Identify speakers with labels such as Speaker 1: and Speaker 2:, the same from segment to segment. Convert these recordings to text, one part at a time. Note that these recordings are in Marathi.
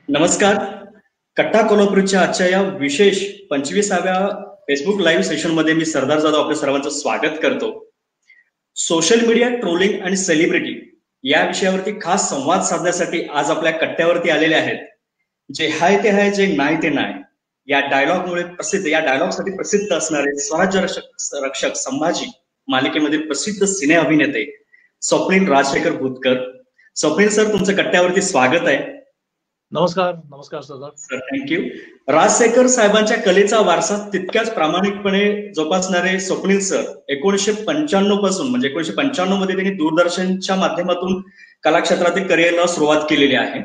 Speaker 1: नमस्कार. कट्टा कोल्हापूरच्या आजच्या या विशेष 25व्या फेसबुक लाईव्ह सेशनमध्ये मी सरदार जाधव आपल्या सर्वांचं स्वागत करतो. सोशल मीडिया ट्रोलिंग आणि सेलिब्रिटी या विषयावरती खास संवाद साधण्यासाठी आज आपल्या कट्ट्यावरती आलेले आहेत. जे हाय ते हाय, जे नाही ते नाही, या डायलॉगसाठी प्रसिद्ध असणारे स्वराज्य रक्षक संभाजी मालिकेमधील प्रसिद्ध सिने अभिनेते स्वप्नील राजशेखर भूतकर. स्वप्नील सर, तुमचं कट्ट्यावरती स्वागत आहे.
Speaker 2: नमस्कार. नमस्कार सरदार
Speaker 1: सर, थँक्यू. राजशेखर साहेबांच्या कलेचा वारसा तितक्याच प्रामाणिकपणे जोपासणारे स्वप्नील सर 1995 पासून म्हणजे 1995 मध्ये त्यांनी दूरदर्शनच्या माध्यमातून कलाक्षेत्रातील करिअरला सुरुवात केलेली आहे.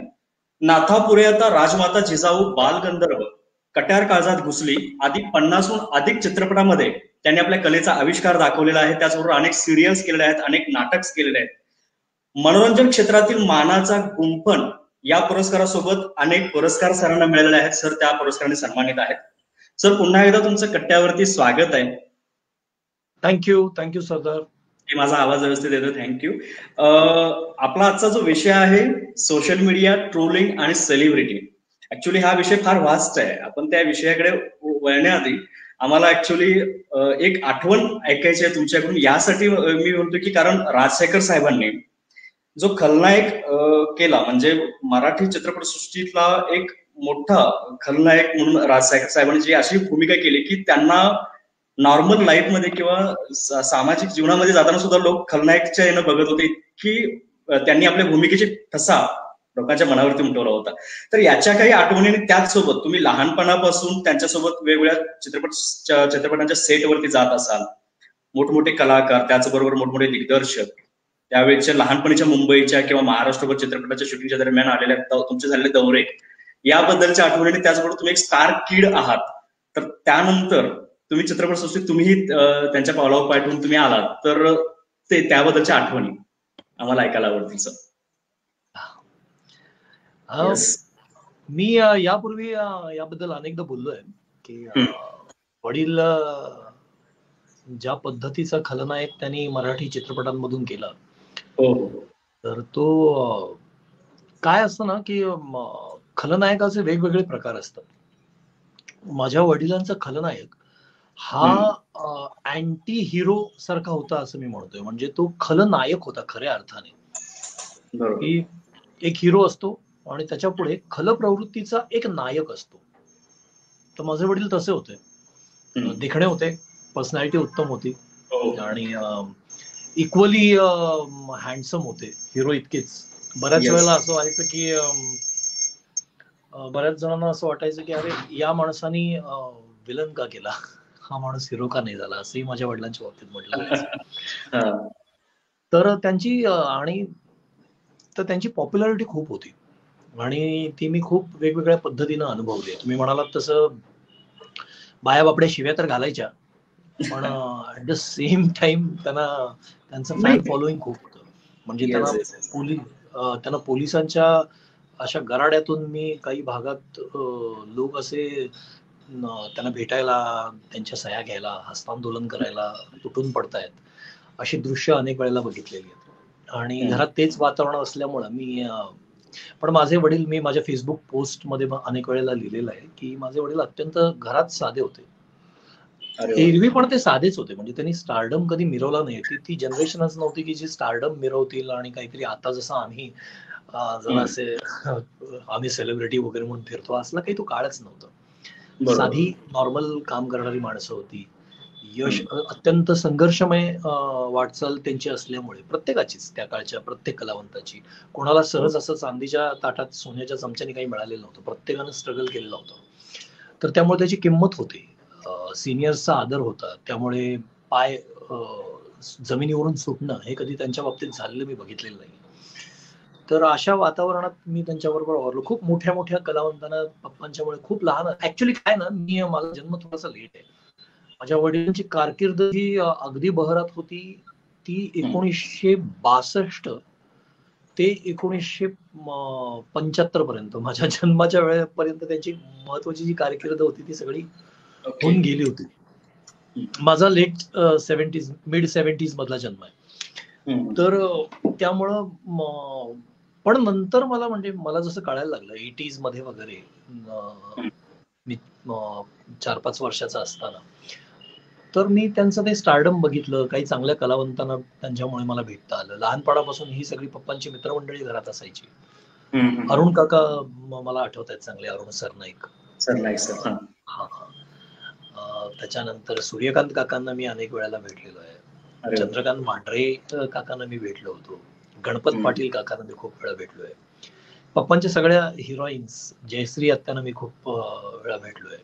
Speaker 1: नाथापुरे आता राजमाता जिजाऊ, बालगंधर्व, कट्यार काळजात घुसली आदी 50हून अधिक चित्रपटामध्ये त्यांनी आपल्या कलेचा आविष्कार दाखवलेला आहे. त्याचबरोबर अनेक सिरियल्स केलेल्या आहेत, अनेक नाटक केलेले आहेत. मनोरंजन क्षेत्रातील मानाचा गुंफण या पुरस्कारासोबत अनेक पुरस्कार सरांना मिळालेले आहेत. सर त्या पुरस्काराने सन्मानित आहेत. सर, पुन्हा एकदा तुमचं कट्ट्यावरती स्वागत आहे.
Speaker 2: थँक्यू सरदार.
Speaker 1: माझा आवाज व्यवस्थित येतो? थँक्यू. आपला आजचा जो विषय आहे सोशल मीडिया ट्रोलिंग आणि सेलिब्रिटी. ऍक्च्युली हा विषय फार वास्ट आहे. आपण त्या विषयाकडे वळण्याआधी आम्हाला ऍक्च्युली एक आठवण ऐकायची आहे तुमच्याकडून. यासाठी मी म्हणतो की कारण राजशेखर साहेबांनी जो खलनायक केला, म्हणजे मराठी चित्रपटसृष्टीतला एक मोठा खलनायक म्हणून राजशेखर साहेबांनी जी अशी भूमिका केली की त्यांना नॉर्मल लाईफमध्ये किंवा सामाजिक जीवनामध्ये जाताना सुद्धा लोक खलनायकच्या यानं बघत होते, की त्यांनी आपल्या भूमिकेची ठसा लोकांच्या मनावरती उमटवला होता. तर याच्या काही आठवणी, त्याचसोबत तुम्ही लहानपणापासून त्यांच्यासोबत वेगवेगळ्या चित्रपटांच्या सेटवरती जात असाल, मोठमोठे कलाकार, त्याचबरोबर मोठमोठे दिग्दर्शक, त्यावेळेच्या लहानपणीच्या मुंबईच्या किंवा महाराष्ट्रभर चित्रपटाच्या शूटिंगच्या दरम्यान आलेल्या तुमचे झालेले दौरे, याबद्दलच्या आठवणी, त्याचबरोबर तुम्ही एक स्टार किड आहात. तर त्यानंतर तुम्ही चित्रपटसृष्टीत तुम्ही त्यांच्या पावलावर पाय ठेवून तुम्ही आलात, तर ते त्याबद्दलच्या आठवणी आम्हाला ऐकायला आवडतील सर.
Speaker 2: मी यापूर्वी याबद्दल अनेकदा बोललोय की वडील ज्या पद्धतीचा खलनायक त्यांनी मराठी चित्रपटांमधून केला, तर तो काय असतं ना की खलनायकाचे वेगवेगळे प्रकार असतात. माझ्या वडिलांचा खलनायक हा अँटी हिरो सारखा होता असं मी म्हणतोय. म्हणजे तो खलनायक होता खऱ्या अर्थाने, की एक हिरो असतो आणि त्याच्या पुढे खल प्रवृत्तीचा एक नायक असतो. तर माझे वडील तसे होते. देखणे होते, पर्सनॅलिटी उत्तम होती आणि इक्वली हँडसम होते, हिरो इतकेच. बऱ्याच वेळेला असं व्हायचं की बऱ्याच जणांना असं वाटायचं की अरे या माणसानी विलन का केला, हा माणूस हिरो का नाही झाला, असंही माझ्या वडिलांच्या बाबतीत म्हटलं. तर त्यांची पॉप्युलॅरिटी खूप होती आणि ती मी खूप वेगवेगळ्या पद्धतीनं अनुभवली. तुम्ही म्हणालात तसं बाया बापड्या शिव्या तर घालायच्या, पण ऍट द सेम टाइम त्यांचं फॅन फॉलोईंग खूप होतं. म्हणजे त्यांना पोलिसांच्या अशा गराड्यातून मी काही भागात लोक असे त्यांना भेटायला, त्यांच्या सह्या घ्यायला, हस्तांदोलन करायला तुटून पडतायत, अशी दृश्य अनेक वेळेला बघितलेली आहेत. आणि घरात तेच वातावरण असल्यामुळं पण माझे वडील, मी माझ्या फेसबुक पोस्ट मध्ये अनेक वेळेला लिहिलेलं आहे की माझे वडील अत्यंत घरात साधे होते. एरवी पण ते साधेच होते. म्हणजे त्यांनी स्टारडम कधी मिरवला नाही. ती जनरेशनच नव्हती की जी स्टारडम मिरवतील आणि काहीतरी आता जसं आम्ही सेलिब्रिटी वगैरे म्हणून फिरतो, असला काही तो काळच नव्हता. साधी नॉर्मल काम करणारी माणसं होती. यश अत्यंत संघर्षमय वाटचाल त्यांची असल्यामुळे, प्रत्येकाचीच, त्या काळच्या प्रत्येक कलावंताची, कोणाला सहज असं चांदीच्या ताटात सोन्याच्या चमच्याने काही मिळालेलं नव्हतं. प्रत्येकानं स्ट्रगल केलेलं होतं. तर त्यामुळे त्याची किंमत होती, सिनियर्सचा आदर होता. त्यामुळे पाय जमिनीवरून सुटणं हे कधी त्यांच्या बाबतीत झालेलं मी बघितलेलं नाही. तर अशा वातावरणात मी त्यांच्याबरोबर वावरलो. खूप मोठ्या मोठ्या कलावंतांना पप्पांच्यामुळे खूप लहान, ऍक्च्युली काय ना, माझा जन्म थोडासा लेट आहे. माझ्या वडिलांची कारकीर्द ही अगदी बहरात होती. ती 1962 ते 1975 पर्यंत, माझ्या जन्माच्या वेळेपर्यंत त्यांची महत्वाची जी कारकीर्द होती ती सगळी होऊन गेली होती. माझा लेट 70s मिड 70s मधला जन्म आहे. तर त्यामुळं पण नंतर मला जसं कळायला लागलं 80s मध्ये वगैरे, मी 4-5 वर्षाचा असताना, तर मी त्यांचं ते स्टारडम बघितलं. काही चांगल्या कलावंतांना त्यांच्यामुळे मला भेटता आलं. लहानपणापासून ही सगळी पप्पांची मित्रमंडळी घरात असायची. अरुण काका मला आठवत आहेत चांगले, अरुण सरनाईक. हा. त्याच्यानंतर सूर्यकांत काकांना मी अनेक वेळेला भेटलेलो आहे. चंद्रकांत मांढरे काकांना मी भेटलो होतो. गणपत पाटील काकांना मी खूप वेळा भेटलोय. पप्पांच्या सगळ्या हिरोईन्स, जयश्री आत्यांना मी खूप वेळा भेटलोय.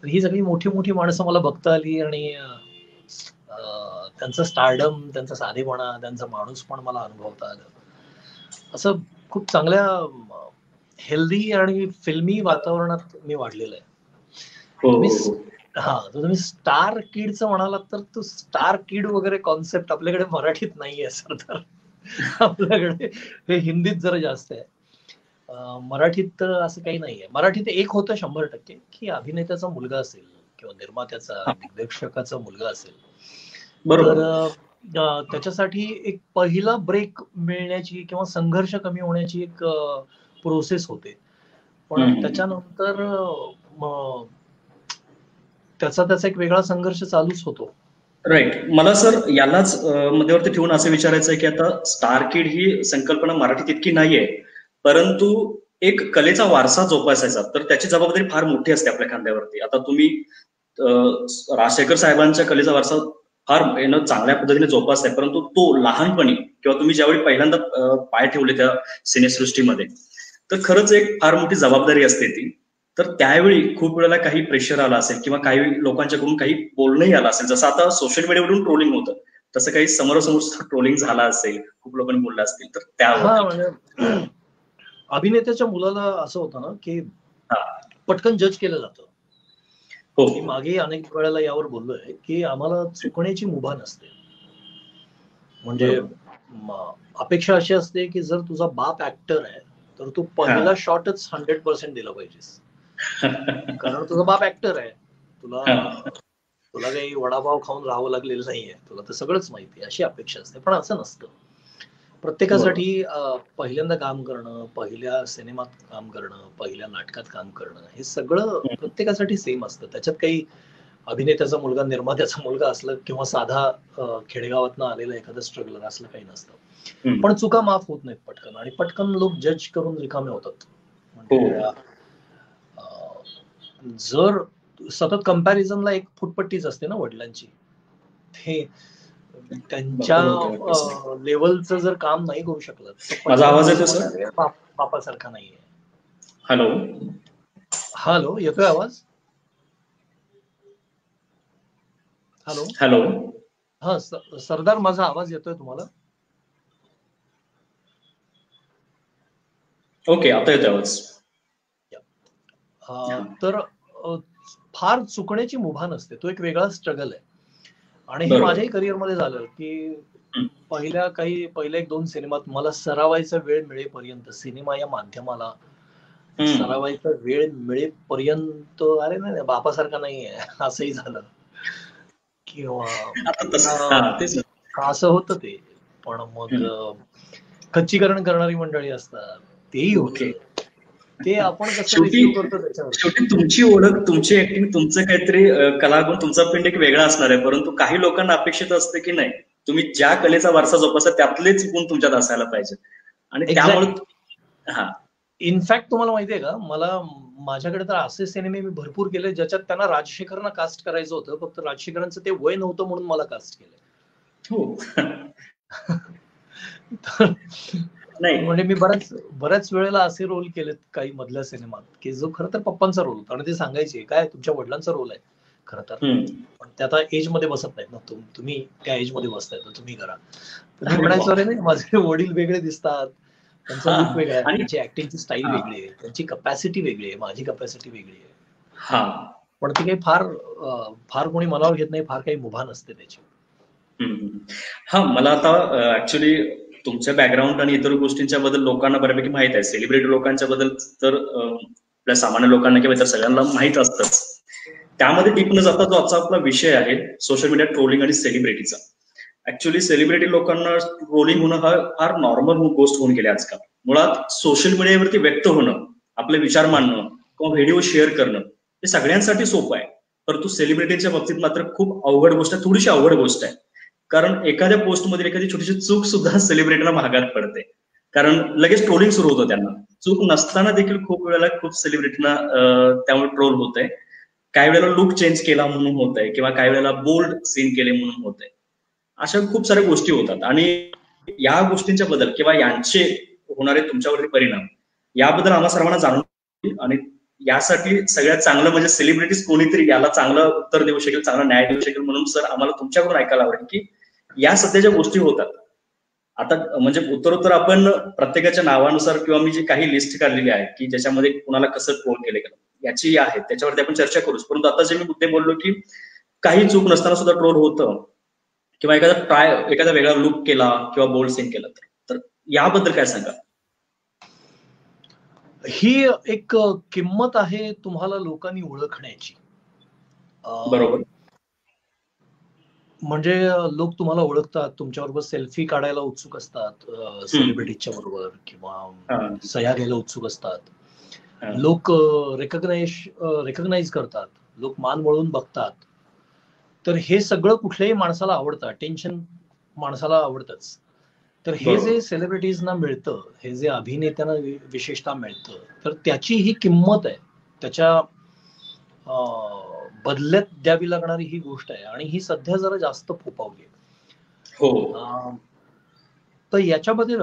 Speaker 2: तर ही सगळी मोठी मोठी माणसं मला बघता आली आणि त्यांचं स्टारडम, त्यांचा साधेपणा, त्यांचा माणूस पण मला अनुभवता आलं. असं खूप चांगल्या हेल्दी आणि फिल्मी वातावरणात मी वाढलेलं आहे. तुम्ही स्टार किडचं म्हणालात तर तो स्टार किड वगैरे कॉन्सेप्ट आपल्याकडे मराठीत नाहीये सर. तर आपल्याकडे हे हिंदीत जरा जास्त आहे. मराठीत तर असं काही नाहीये. मराठीत एक होतं 100% की अभिनेत्याचा मुलगा असेल किंवा निर्मात्याचा, दिग्दर्शकाचा मुलगा असेल, तर त्याच्यासाठी एक पहिला ब्रेक मिळण्याची किंवा संघर्ष कमी होण्याची एक प्रोसेस होते. पण त्याच्यानंतर त्याचा एक वेगळा संघर्ष चालूच होतो.
Speaker 1: राईट. मला सर यालाच मध्यवर्ती ठेवून असं विचारायचं आहे की आता स्टार किड ही संकल्पना मराठीत इतकी नाहीये, परंतु एक कलेचा वारसा जोपासायचा तर त्याची जबाबदारी फार मोठी असते आपल्या खांद्यावरती. आता तुम्ही राजशेखर साहेबांच्या कलेचा वारसा फार चांगल्या पद्धतीने जोपासताय, परंतु तो लहानपणी किंवा तुम्ही ज्यावेळी पहिल्यांदा पाय ठेवले त्या सिनेसृष्टीमध्ये, तर खरंच एक फार मोठी जबाबदारी असते ती. तर त्यावेळी खूप वेळेला काही प्रेशर आला असेल किंवा काही लोकांच्याकडून काही बोलणंही आलं असेल, जसं आता सोशल मीडियावरून ट्रोलिंग होतं तसं काही समोरासमोर ट्रोलिंग झाला असेल, खूप लोकांनी बोललं असतील, तर त्यावर
Speaker 2: अभिनेत्याच्या मुलाला असं होतं ना की पटकन जज केलं जातं. मी मागे अनेक वेळेला यावर बोललोय की आम्हाला चुकण्याची मुभा नसते. म्हणजे अपेक्षा अशी असते की जर तुझा बाप ऍक्टर आहे तर तू पहिला शॉटच 100% दिला पाहिजेस, कारण तुझा बाप ऍक्टर आहे. तुला काही वडापाव खाऊन राहावं लागलेलं नाहीये, तुला तर सगळंच माहिती आहे, अशी अपेक्षा असते. पण असं नसतं. प्रत्येकासाठी पहिल्यांदा काम करणं, पहिल्या सिनेमात काम करणं, पहिल्या नाटकात काम करणं, हे सगळं प्रत्येकासाठी सेम असतं. त्याच्यात काही अभिनेत्याचा मुलगा, निर्मात्याचा मुलगा असलं किंवा साधा खेडेगावातनं आलेला एखादा स्ट्रगलर असलं काही नसतं. पण चुका माफ होत नाहीत पटकन, आणि पटकन लोक जज करून रिकामे होतात. म्हणजे जर सतत कंपॅरिझनला एक फुटपट्टीच असते ना वडिलांची, ते त्यांच्या लेवलचं जर काम नाही करू शकलं तर
Speaker 1: माझा आवाज येतो
Speaker 2: बापासारखा नाहीये.
Speaker 1: हॅलो,
Speaker 2: येतोय आवाज?
Speaker 1: हॅलो.
Speaker 2: हा सरदार, माझा आवाज येतोय तुम्हाला?
Speaker 1: ओके, आता येतोय आवाज.
Speaker 2: तर फार चुकण्याची मुभा नसते, तो एक वेगळा स्ट्रगल आहे. आणि हे माझ्याही करिअरमध्ये झालं की पहिल्या 1-2 सिनेमात मला सरावायचा वेळ मिळेपर्यंत, सिनेमा या माध्यमाला सरावायचा वेळ मिळेपर्यंत अरे नाही बापासारखा नाहीये असंही झालं किंवा असं होतं ते. पण मग खच्चीकरण करणारी मंडळी असतात, तेही होतं. ते आपण कसं रिसीव्ह करतो त्याच्यावर.
Speaker 1: शेवटी तुमची ओळख, तुमची ऍक्टिंग, तुमचं काहीतरी कलागुण, तुमचा पिंड एक वेगळा असणार आहे, परंतु काही लोकांना अपेक्षित असते की नाही, तुम्ही ज्या कलेचा वारसा जोपासा त्यातलेच गुण तुमच्यात असायला पाहिजे. आणि त्यामुळे
Speaker 2: इनफॅक्ट तुम्हाला माहितीये का, माझ्याकडे तर असे सिनेमे मी भरपूर केले ज्याच्यात त्यांना राजशेखरना कास्ट करायचं होतं, फक्त राजशेखरांचं ते वय नव्हतं म्हणून मला कास्ट केलं. म्हणजे मी बऱ्याच वेळेला असे रोल केलेत काही मधल्या सिनेमात की जो खरं तर पप्पांचा रोल होता, आणि ते सांगायचे काय तुमच्या वडिलांचा रोल आहे खरं तर, पण ते आता एज मध्ये बसत नाहीत ना, तुम्ही त्या एज मध्ये बसताय तर तुम्ही करा. तुम्ही म्हणायचं अरे नाही, माझे वडील वेगळे दिसतात, त्यांचा लुक वेगळा आहे, त्यांची ऍक्टिंगची स्टाईल वेगळी आहे, त्यांची कपॅसिटी वेगळी आहे, माझी कपॅसिटी वेगळी आहे. पण ती काही फार कोणी मनावर घेत नाही, फार काही मुभा नसते त्याची.
Speaker 1: मला आता ऍक्च्युली तुमच्या बॅकग्राऊंड आणि इतर गोष्टींच्या बद्दल लोकांना बऱ्यापैकी माहित आहे. सेलिब्रिटी लोकांच्या बद्दल तर आपल्या सामान्य लोकांना किंवा इतर सगळ्यांना माहित असतंच. त्यामध्ये डीप न जाता जो आजचा आपला विषय आहे सोशल मीडिया ट्रोलिंग आणि सेलिब्रिटीचा. ऍक्च्युली सेलिब्रिटी लोकांना ट्रोलिंग होणं हा फार नॉर्मल गोष्ट होऊन गेली आजकाल. मुळात सोशल मीडियावरती व्यक्त होणं, आपले विचार मांडणं किंवा व्हिडिओ शेअर करणं हे सगळ्यांसाठी सोपं आहे. परंतु सेलिब्रिटीच्या बाबतीत मात्र खूप अवघड गोष्ट आहे, थोडीशी अवघड गोष्ट आहे. कारण एखाद्या पोस्टमध्ये एखादी छोटीशी चूक सुद्धा सेलिब्रिटीला महागात पडते. कारण लगेच ट्रोलिंग सुरू होतं त्यांना. चूक नसताना देखील खूप वेळेला खूप सेलिब्रिटीना त्यामुळे ट्रोल होत आहे. काही वेळेला लुक चेंज केला म्हणून होत आहे किंवा काही वेळेला बोल्ड सीन केले म्हणून होत आहे. अशा खूप साऱ्या गोष्टी होतात आणि या गोष्टींच्या बद्दल किंवा यांचे होणारे तुमच्यावरती परिणाम याबद्दल आम्हा सर्वांना जाणून घ्यायचे आणि यासाठी सगळ्यात चांगलं म्हणजे सेलिब्रिटीज कोणीतरी याला चांगलं उत्तर देऊ शकेल, चांगला न्याय देऊ शकेल. म्हणून सर आम्हाला तुमच्याकडून ऐकायला आवडेल की या सध्याच्या गोष्टी होतात आता म्हणजे उत्तरोत्तर आपण प्रत्येकाच्या नावानुसार किंवा मी जी काही लिस्ट काढलेली आहे की ज्याच्यामध्ये कुणाला कसं ट्रोल केलं गेलं याची आहे त्याच्यावरती आपण चर्चा करूच. परंतु आता जे मी मुद्दे बोललो की काही चूक नसताना सुद्धा ट्रोल होतं किंवा एखादा वेगळा लुक केला किंवा बोल्ड सीन केला तर याबद्दल काय सांगा?
Speaker 2: ही एक किंमत आहे तुम्हाला लोकांनी ओळखण्याची.
Speaker 1: बरोबर.
Speaker 2: म्हणजे लोक तुम्हाला ओळखतात, तुमच्याबरोबर सेल्फी काढायला उत्सुक असतात सेलिब्रिटीच्या बरोबर किंवा सह्या घ्यायला उत्सुक असतात. लोक रेकग्नाइज करतात, लोक मान वळून बघतात. तर हे सगळं कुठल्याही माणसाला आवडतं, अटेन्शन माणसाला आवडतंच. तर हे जे सेलिब्रिटीजना मिळतं, हे जे अभिनेत्यांना विशेषतः मिळतं, तर त्याची ही किंमत आहे, त्याच्या बदल्यात द्यावी लागणारी ही गोष्ट आहे आणि ही सध्या जरा जास्त फोपावली आहे.
Speaker 1: हो.
Speaker 2: तर याच्यामध्ये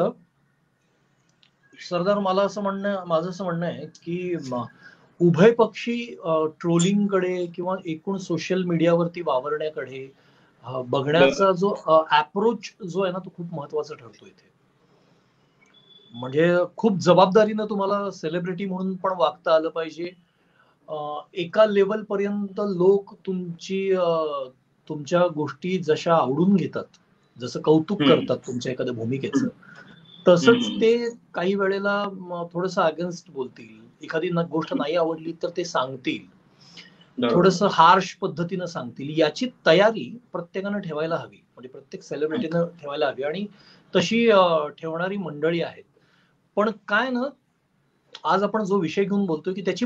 Speaker 2: सरदार माझं असं म्हणणं आहे की उभय पक्षी ट्रोलिंगकडे किंवा एकूण सोशल मीडियावरती वावरण्याकडे बघण्याचा जो अप्रोच जो आहे ना तो खूप महत्वाचा ठरतो इथे. म्हणजे खूप जबाबदारीनं तुम्हाला सेलिब्रिटी म्हणून पण वागता आलं पाहिजे. एका लेवल पर्यंत लोक तुमच्या गोष्टी जशा आवडून घेतात, जसं कौतुक करतात तुमच्या एखाद्या भूमिकेचं, तसंच ते काही वेळेला थोडंसं अगेन्स्ट बोलतील. एखादी गोष्ट नाही आवडली तर ते सांगतील, थोडंसं हार्श पद्धतीनं सांगतील. याची तयारी प्रत्येकानं ठेवायला हवी, म्हणजे प्रत्येक सेलिब्रिटीनं ठेवायला हवी आणि तशी ठेवणारी मंडळी आहेत. पण काय ना, आज आपण जो विषय घेऊन बोलतोय की त्याची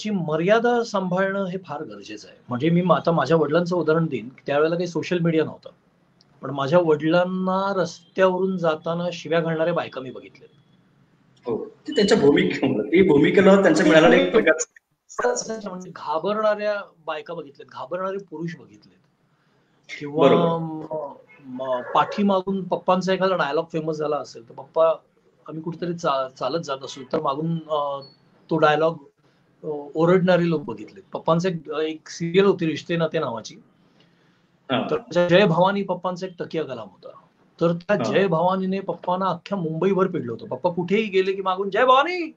Speaker 2: मर्यादा सांभाळणं हे फार गरजेचं आहे. म्हणजे मी आता माझ्या वडिलांचं उदाहरण देईन. त्यावेळेला काही सोशल मीडिया नव्हतं, पण माझ्या वडिलांना रस्त्यावरून जाताना शिव्या घालणाऱ्या बायका मी बघितल्या.
Speaker 1: हो, त्यांच्या भूमिकेला त्यांच्या मिळालेल्या एक प्रकारचं
Speaker 2: घाबरणाऱ्या बायका बघितल्यात, घाबरणारे पुरुष बघितलेत. किंवा पाठीमागून पप्पांचा एखादा डायलॉग फेमस झाला असेल तर पप्पा आम्ही कुठेतरी चालत जात असू तर मागून तो डायलॉग ओरडणारे लोक बघितले. पप्पांचा एक सिरियल होती रिश्ते नाते नावाची, तर जय भवानी पप्पांचा एक तकिया कलाम होता. तर त्या जय भवानीने पप्पांना अख्ख्या मुंबईभर पिडलं होतं. पप्पा कुठेही गेले की मागून जय भवानी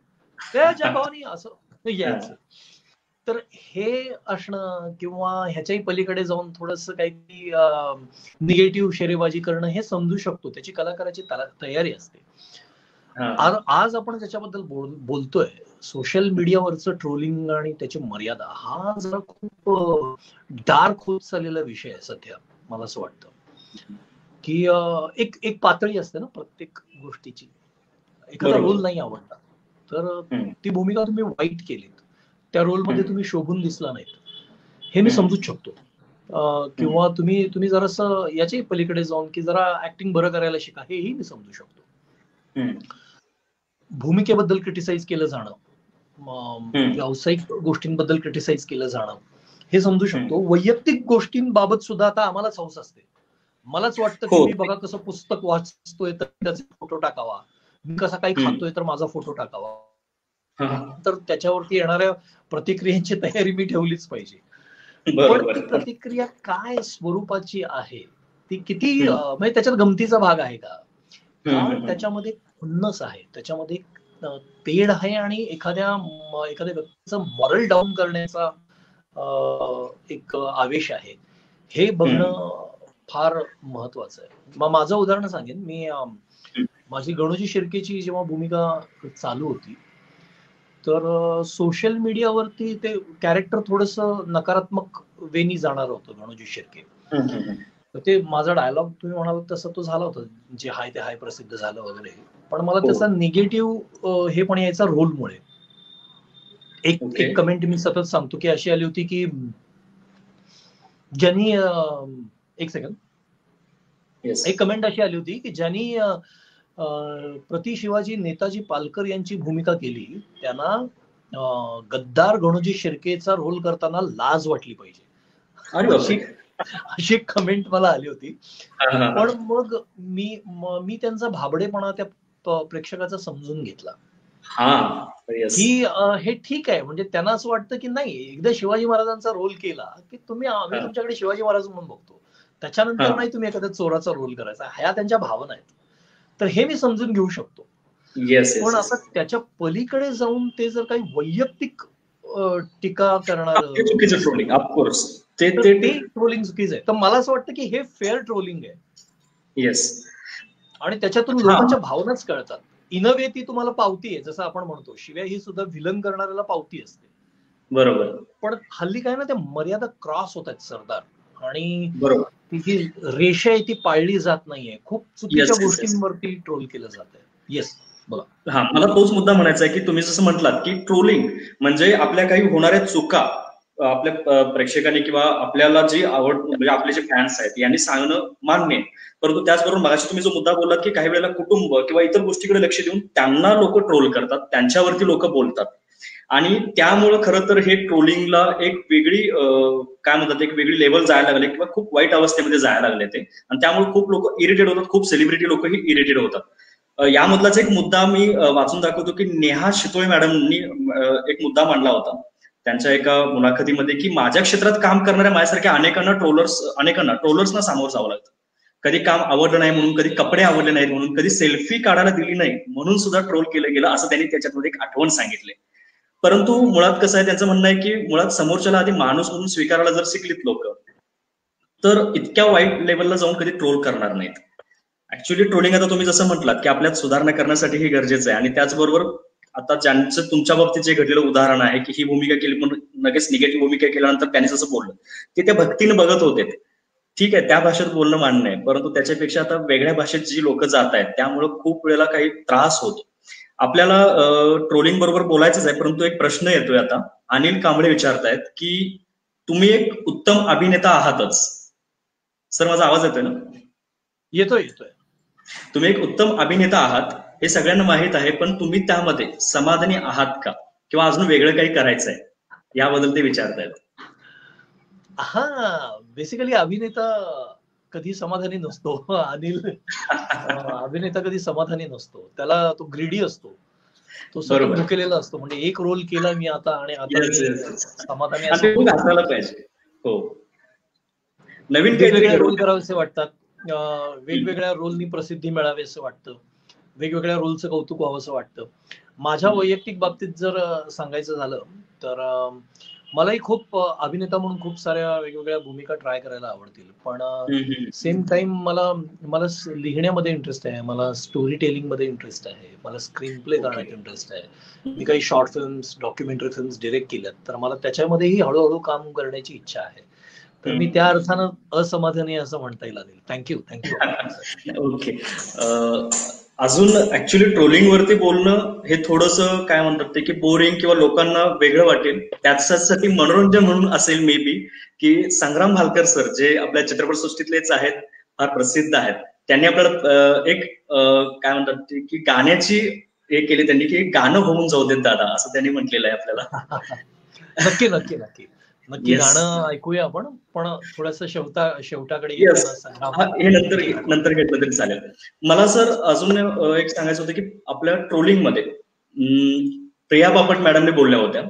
Speaker 2: असं यायचं. तर हे असणं किंवा ह्याच्याही पलीकडे जाऊन थोडंसं काही निगेटिव्ह शेरेबाजी करणं हे समजू शकतो, त्याची कलाकाराची तयारी असते. आज आपण ज्याच्याबद्दल बोलतोय सोशल मीडियावरचं ट्रोलिंग आणि त्याची मर्यादा, हा जरा खूप डार्क होत चाललेला विषय आहे सध्या. मला असं वाटतं की एक पातळी असते ना प्रत्येक गोष्टीची. एखादा रोल नाही आवडला तर ती भूमिका तुम्ही वाईट केलीत, त्या रोलमध्ये तुम्ही शोभून दिसला नाहीत हे मी समजूच शकतो. किंवा तुम्ही जरासं याच्याही पलीकडे जाऊन की जरा ऍक्टिंग बरं करायला शिका हेही मी समजू शकतो. भूमिकेबद्दल क्रिटिसाइज केलं जाणं, व्यावसायिक गोष्टींबद्दल क्रिटिसाइज केलं जाणं हे समजू शकतो. वैयक्तिक गोष्टींबाबत सुद्धा आता आम्हालाच हौस असते. मलाच वाटतं की मी बघा कसं पुस्तक वाचतोय तर त्याचे फोटो टाकावा, मी कसा काही खातोय तर माझा फोटो टाकावा, तर त्याच्यावरती येणाऱ्या प्रतिक्रियांची तयारी मी ठेवलीच पाहिजे. पण ती प्रतिक्रिया काय स्वरूपाची आहे, ती किती म्हणजे त्याच्यात गमतीचा भाग आहे का त्याच्यामध्ये खुन्नस आहे, त्याच्यामध्ये तेढ आहे आणि एखाद्या व्यक्तीचं मॉरल डाऊन करण्याचा एक आवेश आहे, हे बघणं फार महत्वाचं आहे. मग माझं उदाहरण सांगेन मी. माझी गणोजी शिर्केची जेव्हा भूमिका चालू होती तर सोशल मीडियावरती ते कॅरेक्टर थोडंसं नकारात्मक वेनी जाणार होतं गणोजी शिर्के. तर ते माझा डायलॉग तुम्ही म्हणाल तसं तो झाला होता, जे हाय ते हाय प्रसिद्ध झालं वगैरे. पण मला त्याचा निगेटिव्ह हे पण यायचा रोलमुळे. एक कमेंट मी सतत सांगतो की अशी आली होती की ज्यांनी एक सेकंड, एक कमेंट अशी आली होती की ज्यांनी प्रति शिवाजी नेताजी पालकर यांची भूमिका केली त्यांना गद्दार गणोजी शिर्केचा रोल करताना लाज वाटली पाहिजे, अशी एक कमेंट मला आली होती. पण मग मी त्यांचा भाबडेपणा त्या प्रेक्षकाचा समजून घेतला की हे ठीक आहे. म्हणजे त्यांना असं वाटतं की नाही, एकदा शिवाजी महाराजांचा रोल केला की आम्ही तुमच्याकडे शिवाजी महाराज म्हणून बघतो, त्याच्यानंतर नाही तुम्ही एखाद्या चोराचा रोल करायचा, ह्या त्यांच्या भावना आहेत. तर हे मी समजून घेऊ शकतो. पण आता त्याच्या पलीकडे जाऊन ते जर काही वैयक्तिक टीका करणार,
Speaker 1: ट्रोलिंग ऑफकोर्स ते
Speaker 2: ट्रोलिंग चुकीचं आहे. तर मला असं वाटतं की हे फेअर ट्रोलिंग आहे.
Speaker 1: येस,
Speaker 2: आणि त्याच्यातून लोकांच्या भावनाच कळतात. इन अ वे ती तुम्हाला पावती आहे, जसं आपण म्हणतो शिवाय ही सुद्धा व्हिलन करणाऱ्याला पावती असते.
Speaker 1: बरोबर.
Speaker 2: पण हल्ली काय ना, त्या मर्यादा क्रॉस होत आहेत सरदार, आणि ती जी रेषा आहे ती पाळली जात नाहीये. खूप चुकीच्या गोष्टींवरती ट्रोल केलं जात आहे. येस, बोला.
Speaker 1: हा, मला तोच मुद्दा म्हणायचा आहे की तुम्ही जसं म्हटलात की ट्रोलिंग म्हणजे आपल्या काही होणाऱ्या चुका आपल्या प्रेक्षकांनी किंवा आपल्याला जी आवड म्हणजे आपले जे फॅन्स आहेत यांनी सांगणं मान्य आहे. परंतु त्याचबरोबर मगाशी तुम्ही जो मुद्दा बोललात की काही वेळेला कुटुंब किंवा इतर गोष्टीकडे लक्ष देऊन त्यांना लोक ट्रोल करतात, त्यांच्यावरती लोक बोलतात, आणि त्यामुळं खरं तर हे ट्रोलिंगला एक वेगळी काय म्हणतात, एक वेगळी लेवल जायला लागले किंवा खूप वाईट अवस्थेमध्ये जायला लागले ते, आणि त्यामुळे खूप लोक इरिटेट होतात, खूप सेलिब्रिटी लोकही इरिटेट होतात. यामधलाच एक मुद्दा मी वाचून दाखवतो की नेहा शितोळे मॅडमनी एक मुद्दा मांडला होता त्यांच्या एका मुलाखतीमध्ये की माझ्या क्षेत्रात काम करणाऱ्या माझ्यासारख्या अनेकांना ट्रोलर्सना सामोरं जावं लागतं. कधी काम आवडलं नाही म्हणून, कधी कपडे आवडले नाहीत म्हणून, कधी सेल्फी काढायला दिली नाही म्हणून सुद्धा ट्रोल केलं गेलं, असं त्यांनी त्याच्यामध्ये एक आठवण सांगितले. परंतु मुळात कसं आहे, त्यांचं म्हणणं आहे की मुळात समोरच्याला आधी माणूस म्हणून स्वीकारायला जर शिकलीत लोक, तर इतक्या वाईट लेवलला जाऊन कधी ट्रोल करणार नाहीत. ऍक्च्युली ट्रोलिंग आता तुम्ही जसं म्हटलात की आपल्यात सुधारणा करण्यासाठी हे गरजेचं आहे, आणि त्याचबरोबर आता ज्यांचं तुमच्या बाबतीत जे घडलेलं उदाहरण आहे की ही भूमिका केली म्हणून लगेच निगेटिव्ह भूमिका केल्यानंतर त्यांनी जसं बोललं की त्या भक्तीने बघत होते, ठीक आहे, त्या भाषेत बोलणं मान्य आहे. परंतु त्याच्यापेक्षा आता वेगळ्या भाषेत जी लोक जात आहेत त्यामुळे खूप वेळेला काही त्रास होतो. आपल्याला ट्रोलिंग बरोबर बोलायचंच आहे, परंतु एक प्रश्न येतोय आता. अनिल कांबळे विचारतायत की तुम्ही एक उत्तम अभिनेता आहातच. सर, माझा आवाज येतोय ना?
Speaker 2: येतोय.
Speaker 1: तुम्ही एक उत्तम अभिनेता आहात हे सगळ्यांना माहित आहे, पण तुम्ही त्यामध्ये समाधानी आहात का, किंवा अजून वेगळं काही करायचंय, याबद्दल ते विचारतायत.
Speaker 2: हा, बेसिकली अभिनेता कधी समाधानी नसतो. अनिल अभिनेता कधी समाधानी नसतो. त्याला तो ग्रीडी असतो, तो सतत भुकेलेला असतो. म्हणजे एक रोल केला मी आता आणि आता समाधानी
Speaker 1: असायला पाहिजे. हो, नवीन
Speaker 2: वेगवेगळे रोल करावेसे वाटतात, वेगवेगळ्या रोलनी प्रसिद्धी मिळावी असं वाटतं, वेगवेगळ्या रोलचं कौतुक व्हावं असं वाटतं. माझ्या वैयक्तिक बाबतीत जर सांगायचं झालं तर मलाही खूप अभिनेता म्हणून खूप साऱ्या वेगवेगळ्या भूमिका ट्राय करायला आवडतील. पण सेम टाइम मला लिहिण्यामध्ये इंटरेस्ट आहे, मला स्टोरी टेलिंग मध्ये इंटरेस्ट आहे, मला स्क्रीन प्ले करण्यात इंटरेस्ट आहे. मी काही short films, documentary films direct केल्यात, तर मला त्याच्यामध्येही हळूहळू काम करण्याची इच्छा आहे. तर मी त्या अर्थानं असमाधानी असं म्हणता येईल. थँक्यू.
Speaker 1: ओके. अजून ऍक्च्युली ट्रोलिंग वरती बोलणं हे थोडंसं काय म्हणतात ते की बोरिंग किंवा लोकांना वेगळं वाटेल, त्याच्यासाठी मनोरंजन म्हणून असेल मे बी, की संग्राम भालकर सर जे आपल्या चित्रपटसृष्टीतलेच आहेत, फार प्रसिद्ध आहेत, त्यांनी आपल्याला एक काय म्हणतात की गाण्याची हे केली त्यांनी की गाणं होऊन जाऊ देत दादा, असं त्यांनी म्हटलेलं आहे आपल्याला.
Speaker 2: नक्की गाणं ऐकूया आपण, पण थोडस शेवटाकडे
Speaker 1: हे नंतर घेतलं तरी चालेल. मला सर अजून एक सांगायचं होतं की आपल्या ट्रोलिंग मध्ये प्रिया बापट मॅडमने बोलल्या होत्या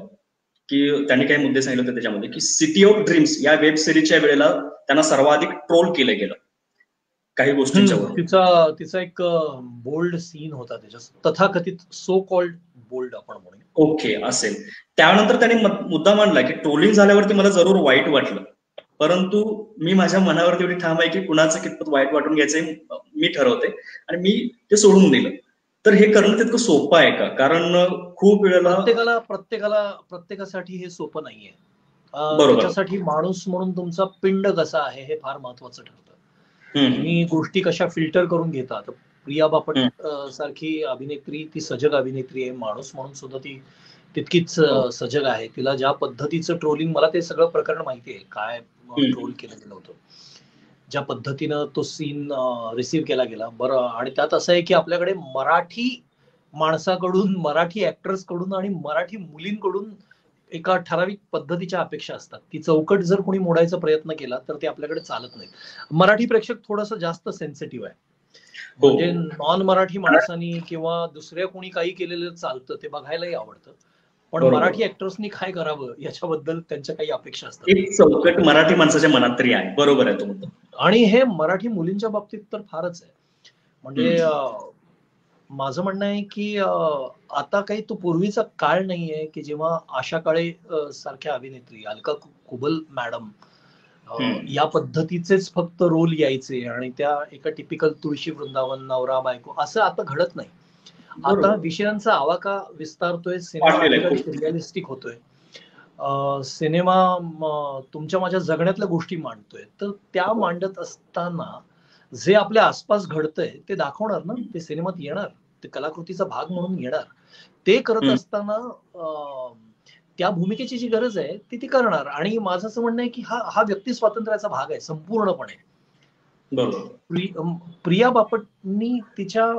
Speaker 1: की त्यांनी काही मुद्दे सांगितले होते त्याच्यामध्ये की सिटी ऑफ ड्रीम्स या वेब सिरीजच्या वेळेला त्यांना सर्वाधिक ट्रोल केलं गेलं काही गोष्टींच्या.
Speaker 2: तिचा एक बोल्ड सीन होता त्याच्यात, तथाकथित सो कॉल्ड बोल्ड आपण म्हणू.
Speaker 1: ओके, असेल. त्यानंतर त्यांनी मुद्दा मांडला की ट्रोलिंग झाल्यावरती मला जरूर वाईट वाटलं, परंतु मी माझ्या मनावरती एवढी ठाम आहे की कुणाचं कितपत वाईट वाटून घ्यायचंय मी ठरवते, आणि मी ते सोडून दिलं. तर हे करणं तितकं सोपं आहे का? कारण खूप वेळेला
Speaker 2: प्रत्येकासाठी हे सोपं नाहीये. त्याच्यासाठी माणूस म्हणून तुमचा पिंड कसा आहे हे फार महत्वाचं ठरतं. तुम्ही गोष्टी कशा फिल्टर करून घेता. तर प्रिया बापट सारखी अभिनेत्री, ती सजग अभिनेत्री आहे, माणूस म्हणून सुद्धा ती तितकीच सजग आहे. तिला ज्या पद्धतीचं ट्रोलिंग, मला ते सगळं प्रकरण माहिती आहे, काय ट्रोल केलं गेलं होतं, ज्या पद्धतीनं तो सीन रिसीव्ह केला गेला. बरं, आणि त्यात असं आहे की आपल्याकडे मराठी माणसाकडून, मराठी ऍक्टर्स कडून आणि मराठी मुलींकडून एका ठराविक पद्धतीच्या अपेक्षा असतात. ती चौकट जर कोणी मोडायचा प्रयत्न केला तर ते आपल्याकडे चालत नाही. मराठी प्रेक्षक थोडंसं जास्त सेन्सिटिव्ह आहे. म्हणजे नॉन मराठी माणसांनी किंवा दुसऱ्या कोणी काही केलेलं चालतं, ते बघायलाही आवडतं. पण मराठी ऍक्टर्सनी काय करावं याच्याबद्दल त्यांच्या काही अपेक्षा असतात.
Speaker 1: एक चौकट मराठी माणसाच्या मनात तरी आहे. बरोबर आहे तुमचं.
Speaker 2: आणि हे मराठी मुलींच्या बाबतीत तर फारच आहे. म्हणजे माझं म्हणणं आहे की आता काही तो पूर्वीचा काळ नाहीये की जेव्हा आशा काळे सारख्या अभिनेत्री, अलका कुबल मॅडम या पद्धतीचेच फक्त रोल यायचे आणि त्या एका टिपिकल तुळशी वृंदावन, नवरा बायको असं आता घडत नाही. आता विषयांचा आवाका विस्तारतोय, सिनेमा रिअलिस्टिक होतोय, सिनेमा तुमच्या माझ्या जगण्यातल्या गोष्टी मांडतोय. तर त्या मांडत असताना जे आपल्या आसपास घडतंय ते दाखवणार ना, ते सिनेमात येणार, ते कलाकृतीचा भाग म्हणून येणार. ते करत असताना त्या भूमिकेची जी गरज आहे ती करणार. आणि माझं असं म्हणणं आहे की हा व्यक्ती स्वातंत्र्याचा भाग आहे संपूर्णपणे. प्रिया बापटनी तिच्या,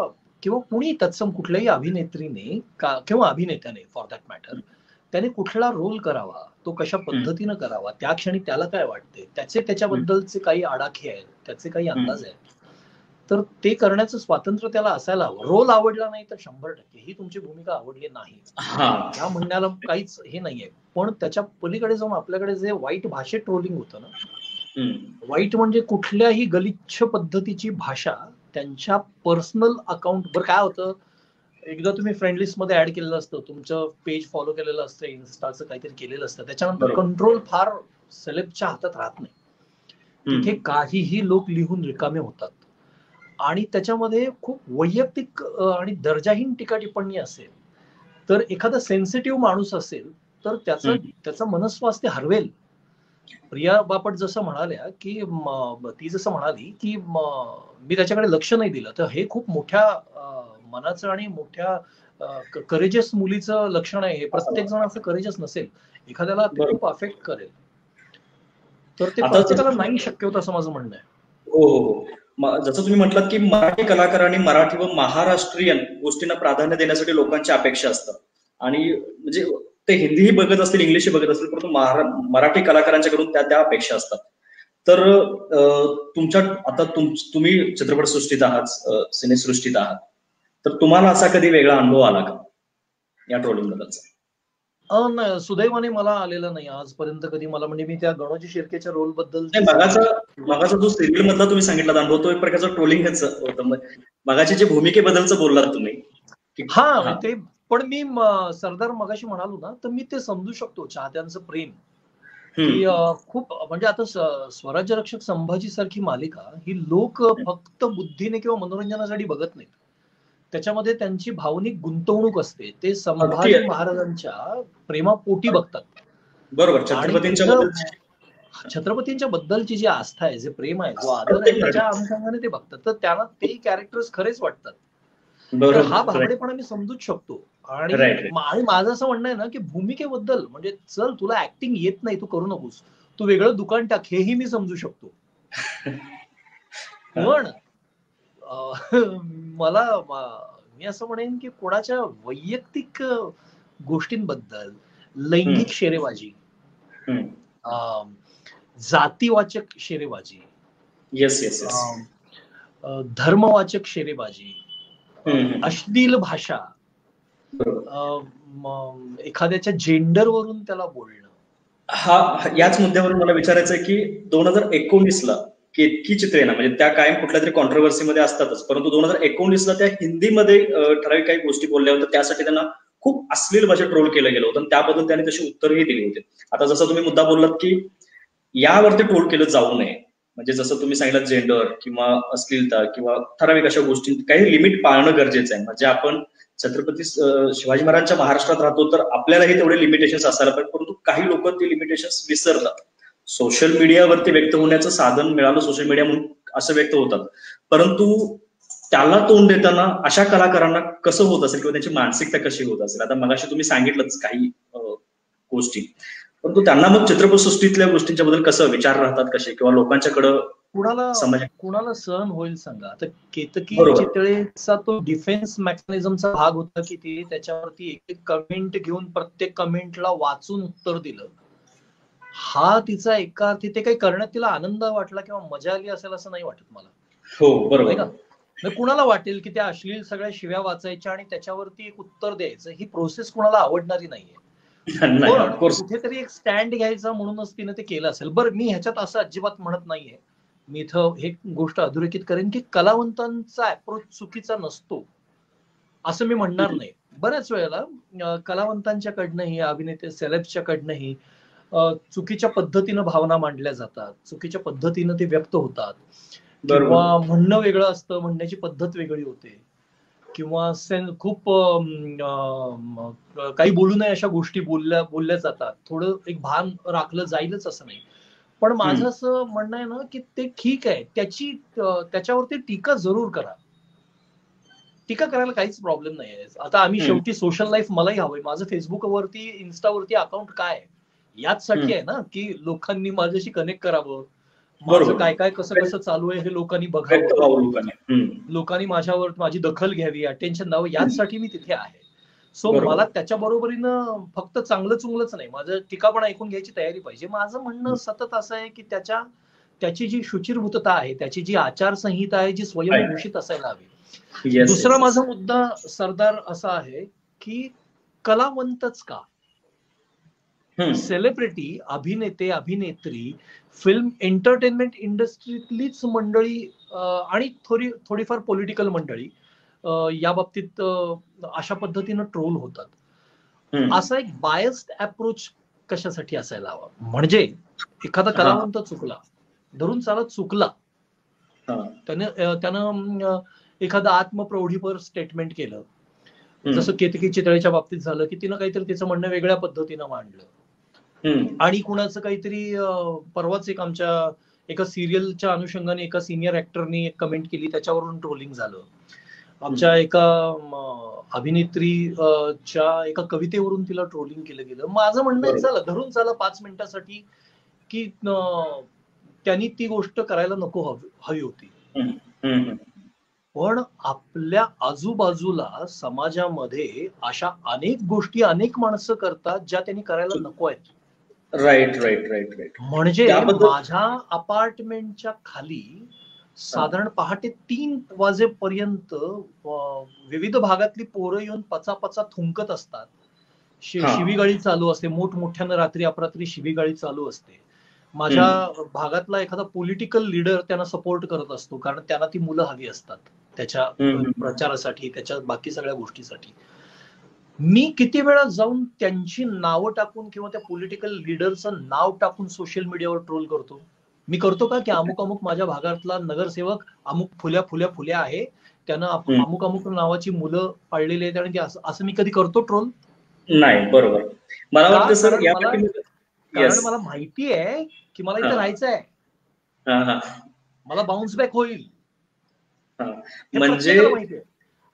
Speaker 2: किंवा कुणी तत्सम कुठल्याही अभिनेत्रीने किंवा अभिनेत्याने फॉर दॅट मॅटर, त्याने कुठला रोल करावा, तो कशा पद्धतीनं करावा, त्या क्षणी त्याला काय वाटते, त्याच्याबद्दलचे काही आडाखे आहेत, त्याचे काही अंदाज आहेत, तर ते करण्याचं स्वातंत्र्य त्याला असायला हवं. रोल आवडला नाही तर 100% ही तुमची भूमिका आवडली नाही या म्हणण्याला काहीच हे नाहीये. पण त्याच्या पलीकडे जाऊन आपल्याकडे जे वाईट भाषेत ट्रोलिंग होतं ना, वाईट म्हणजे कुठल्याही गलिच्छ पद्धतीची भाषा त्यांच्या पर्सनल अकाउंटवर. काय होतं, एकदा तुम्ही फ्रेंड लिस्ट मध्ये ऍड केलेलं असतं, तुमचं पेज फॉलो केलेलं असतं, इन्स्टाचं काहीतरी केलेलं असतं, त्याच्यानंतर कंट्रोल फार सेलेबच्या हातात राहत नाही. तिथे काहीही लोक लिहून रिकामे होतात आणि त्याच्यामध्ये खूप वैयक्तिक आणि दर्जाहीन टीका टिप्पणी असेल तर एखादा सेन्सिटिव्ह माणूस असेल तर त्याचं मनस्वास्थ्य हरवेल. प्रिया बापट जसं म्हणाल्या की ती जसं म्हणाली की मी त्याच्याकडे लक्ष नाही दिलं, तर हे खूप मोठ्या मनाचं आणि मोठ्या करेजस मुलीचं लक्षण आहे. प्रत्येक जण असं करेजस नसेल, एखाद्याला ते खूप अफेक्ट करेल, तर ते प्रत्येकाला नाही शक्य होत असं माझं म्हणणं आहे.
Speaker 1: हो, जसं तुम्ही म्हटलात की मराठी कलाकारांनी मराठी व महाराष्ट्रीयन गोष्टींना प्राधान्य देण्यासाठी लोकांची अपेक्षा असतात. आणि म्हणजे ते हिंदीही बघत असतील, इंग्लिशही बघत असतील, परंतु मराठी कलाकारांच्याकडून त्या अपेक्षा असतात. तर तुमच्या आता तुम्ही चित्रपटसृष्टीत आहात, सिनेसृष्टीत आहात, तर तुम्हाला असा कधी वेगळा अनुभव आला का या ट्रोलिंग बद्दलचा?
Speaker 2: नाही, सुदैवाने मला आलेला नाही आजपर्यंत कधी. मला म्हणजे मी त्या गणोजी शिर्केच्या रोल बद्दल,
Speaker 1: मगाचा जो सिरियल मधला तुम्ही सांगितला अनुभव, तो एक प्रकारचा ट्रोलिंगच होतं. मगाची जे भूमिकेबद्दलचं बोललात तुम्ही,
Speaker 2: हा ते. पण मी सरदार मगाशी म्हणालो ना, तर मी ते समजू शकतो, चाहत्यांचं प्रेम की खूप. म्हणजे आता स्वराज्य रक्षक संभाजी सारखी मालिका ही लोक फक्त बुद्धीने किंवा मनोरंजनासाठी बघत नाहीत, त्याच्यामध्ये त्यांची भावनिक गुंतवणूक असते. ते संभाजी महाराजांच्या प्रेमापोटी बघतात.
Speaker 1: बरोबर.
Speaker 2: छत्रपतींच्या बद्दलची जी आस्था आहे, जे प्रेम आहे, जो आदर आहे, त्याच्या अनुषंगाने ते बघतात. तर त्यांना ते कॅरेक्टर्स खरेच वाटतात. तर हा भाबडेपणा मी समजूच शकतो. आणि माझं असं म्हणणं आहे ना की भूमिकेबद्दल, म्हणजे चल तुला ऍक्टिंग येत नाही, तू करू नकोस, तू वेगळं दुकान टाक, हेही मी समजू शकतो. पण मी असं म्हणेन की कोणाच्या वैयक्तिक गोष्टींबद्दल लैंगिक शेरेबाजी, जातीवाचक शेरेबाजी, धर्मवाचक शेरेबाजी, अश्लील भाषा, एखाद्याच्या जेंडरवरून त्याला बोलणं,
Speaker 1: याच मुद्द्यावरून मला विचारायचं आहे की 2019ला इतकी चित्रे ना, म्हणजे त्या कायम कुठल्या तरी कॉन्ट्रोव्हर्सीमध्ये असतातच, परंतु 2019ला त्या हिंदीमध्ये ठराविक काही गोष्टी बोलल्या होत्या, त्यासाठी त्यांना खूप अश्लील भाषेत ट्रोल केलं गेलं होतं. त्याबद्दल त्यांनी तशी उत्तरही दिली होती. आता जसं तुम्ही मुद्दा बोललात की यावरती ट्रोल केलं जाऊ नये, म्हणजे जसं तुम्ही सांगितलं जेंडर किंवा अश्लीलता किंवा ठराविक अशा गोष्टी काही लिमिट पाळणं गरजेचं आहे. म्हणजे आपण छत्रपती शिवाजी महाराजांच्या महाराष्ट्रात राहतो तर आपल्यालाही तेवढे लिमिटेशन्स असायला पाहिजे, परंतु काही लोक ते लिमिटेशन्स विसरतात. सोशल मीडियावरती व्यक्त होण्याचं साधन मिळालं सोशल मीडिया म्हणून असं व्यक्त होतात, परंतु त्याला तोंड देताना अशा कलाकारांना कसं होत असेल किंवा त्यांची मानसिकता कशी होत असेल? आता मगाशी तुम्ही सांगितलंच काही गोष्टी, परंतु त्यांना मग चित्रपटसृष्टीतल्या गोष्टींच्या बद्दल कसं विचार राहतात कसे, किंवा लोकांच्याकडं समाज.
Speaker 2: कुणाला सहन होईल सांगा? आता केतकी
Speaker 1: बरोबर.
Speaker 2: चितळेचा तो डिफेन्स मेकॅनिझमचा भाग होता की ती त्याच्यावरती एक एक कमेंट घेऊन प्रत्येक कमेंटला वाचून उत्तर दिलं. हा तिचा एका अर्थी ते काही करण्यात तिला आनंद वाटला किंवा मजा आली असेल असं नाही वाटत मला.
Speaker 1: हो बरोबर.
Speaker 2: म्हणजे कुणाला वाटेल की त्या अश्लील सगळ्या शिव्या वाचायच्या आणि त्याच्यावरती एक उत्तर द्यायचं, ही प्रोसेस कुणाला आवडणारी नाहीये. पण कुठेतरी एक स्टँड घ्यायचा म्हणूनच तिने ते केलं असेल. बरं, मी ह्याच्यात असं अजिबात म्हणत नाहीये, मी इथं हे गोष्ट अधोरेखित करेन की कलावंतांचा अप्रोच चुकीचा नसतो असं मी म्हणणार नाही. बऱ्याच वेळेला कलावंतांच्याकडनंही, अभिनेते सेलेब्सच्याकडनंही चुकीच्या पद्धतीनं भावना मांडल्या जातात, चुकीच्या पद्धतीनं ते व्यक्त होतात, किंवा म्हणणं वेगळं असतं, म्हणण्याची पद्धत वेगळी होते, किंवा खूप काही बोलू नये अशा गोष्टी बोलल्या जातात. थोडं एक भान राखलं जाईलच असं नाही. पण माझं असं म्हणणं आहे ना की ते ठीक आहे, त्याच्यावरती टीका जरूर करा, टीका करायला काहीच प्रॉब्लेम नाही आहे. आता आम्ही शेवटी सोशल लाईफ मलाही हवंय, माझं फेसबुकवरती, इन्स्टावरती अकाउंट काय याचसाठी आहे ना की लोकांनी माझ्याशी कनेक्ट करावं, माझं काय काय कसं कसं चालू आहे हे लोकांनी बघावं, लोकांनी माझ्यावर माझी दखल घ्यावी, अटेन्शन द्यावं, याचसाठी मी तिथे आहे. सो मला त्याच्या बरोबरीनं फक्त चांगलं चुंगलंच नाही, माझं टीका पण ऐकून घ्यायची तयारी पाहिजे. माझं म्हणणं सतत असं आहे की त्याची जी शुचिर्भूतता आहे, त्याची जी आचारसंहिता आहे, जी स्वयंघोषित असायला हवी. दुसरा माझा मुद्दा सरदार असा आहे की कलावंतच का? सेलिब्रिटी, अभिनेते, अभिनेत्री, फिल्म एंटरटेनमेंट इंडस्ट्रीतलीच मंडळी आणि थोडीफार पॉलिटिकल मंडळी या बाबतीत अशा पद्धतीनं ट्रोल होतात. असा एक बायस्ड अप्रोच कशासाठी असायला हवा? म्हणजे एखादा कलावंत चुकला, धरून चालत चुकला, त्यानं एखादा आत्मप्रौढीपर स्टेटमेंट केलं, जसं केतकी चितळेच्या बाबतीत झालं की तिनं काहीतरी तिचं म्हणणं वेगळ्या पद्धतीनं मांडलं, आणि कुणाचं काहीतरी परवाच एक आमच्या एका सिरियलच्या अनुषंगाने एका सिनियर ऍक्टरनी एक कमेंट केली, त्याच्यावरून ट्रोलिंग झालं. आमच्या एका अभिनेत्रीच्या एका कवितेवरून तिला ट्रोलिंग केलं गेलं. माझं म्हणणं झालं, धरून झालं 5 मिनिटासाठी की त्यांनी ती गोष्ट करायला नको हवी होती. पण आपल्या आजूबाजूला समाजामध्ये अशा अनेक गोष्टी अनेक माणसं करतात ज्या त्यांनी करायला नको आहेत.
Speaker 1: Right right right right.
Speaker 2: म्हणजे माझ्या अपार्टमेंटच्या खाली साधारण पहाटे 3 वाजेपर्यंत विविध भागातली पोरं येऊन पचापचा थुंकत असतात, शिवीगाळी चालू असते, मोठमोठ्यानं रात्री अपरात्री शिवीगाळी चालू असते. माझ्या भागातला एखादा पॉलिटिकल लीडर त्यांना सपोर्ट करत असतो, कारण त्यांना ती मुलं हवी असतात त्याच्या प्रचारासाठी, त्याच्या बाकी सगळ्या गोष्टीसाठी. मी किती वेळा जाऊन त्यांची नावं टाकून किंवा त्या पॉलिटिकल लीडरचं नाव टाकून सोशल मीडियावर ट्रोल करतो. मी करतो का की अमुक अमुक माझ्या भागातला नगरसेवक अमुक फुल्या फुल्या फुल्या आहे, त्यानं अमुक अमुक नावाची मुलं पाळलेली आहेत, आणि असं मी कधी करतो ट्रोल?
Speaker 1: नाही. बरोबर. मला वाटतं सर,
Speaker 2: कारण मला माहिती आहे की मला इथे राहायचं आहे, मला बाउन्स बॅक होईल.
Speaker 1: म्हणजे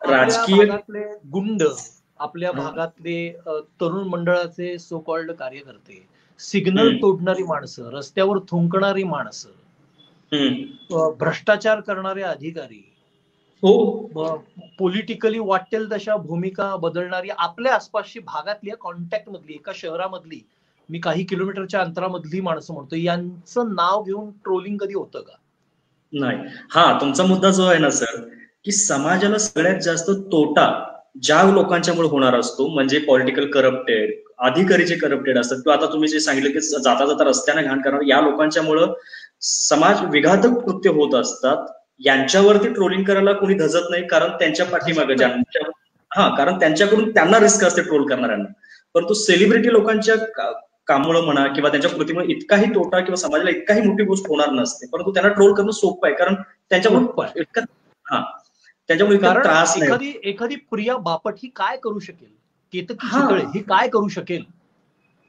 Speaker 2: राजकीय भागातले गुंड, आपल्या भागातले तरुण मंडळाचे सो कॉल्ड कार्यकर्ते, सिग्नल तोडणारी माणसं, रस्त्यावर थुंकणारी माणसं, भ्रष्टाचार करणारे अधिकारी, पॉलिटिकली वाटेल तशा भूमिका बदलणारी आपल्या आसपासची भागातली, कॉन्टॅक्ट मधली, एका शहरामधली, मी काही किलोमीटरच्या अंतरामधली माणसं म्हणतो, यांचं नाव घेऊन ट्रोलिंग कधी होतं का?
Speaker 1: नाही. तुमचा मुद्दा जो आहे ना सर, की समाजाला सगळ्यात जास्त तोटा ज्या लोकांच्यामुळे होणार असतो, म्हणजे पॉलिटिकल करप्टेड, अधिकारी जे करप्टेड असतात, किंवा आता तुम्ही जे सांगितलं की जाता जाता रस्त्याने घाण करणार, या लोकांच्यामुळं समाज विघातक कृत्य होत असतात. यांच्यावरती ट्रोलिंग करायला कोणी धजत नाही, कारण त्यांच्या पाठीमागे कारण त्यांच्याकडून त्यांना रिस्क असते ट्रोल करणाऱ्यांना. परंतु सेलिब्रिटी लोकांच्या कामामुळे म्हणा किंवा त्यांच्या कृतीमुळे इतकाही तोटा किंवा समाजाला इतकाही मोठी गोष्ट होणार नसते, परंतु त्यांना ट्रोल करणं सोपं आहे, कारण त्यांच्यामुळे त्याच्यामुळे त्रास
Speaker 2: एखादी प्रिया बापट ही काय करू शकेल, केतकी चितळे ही काय करू शकेल?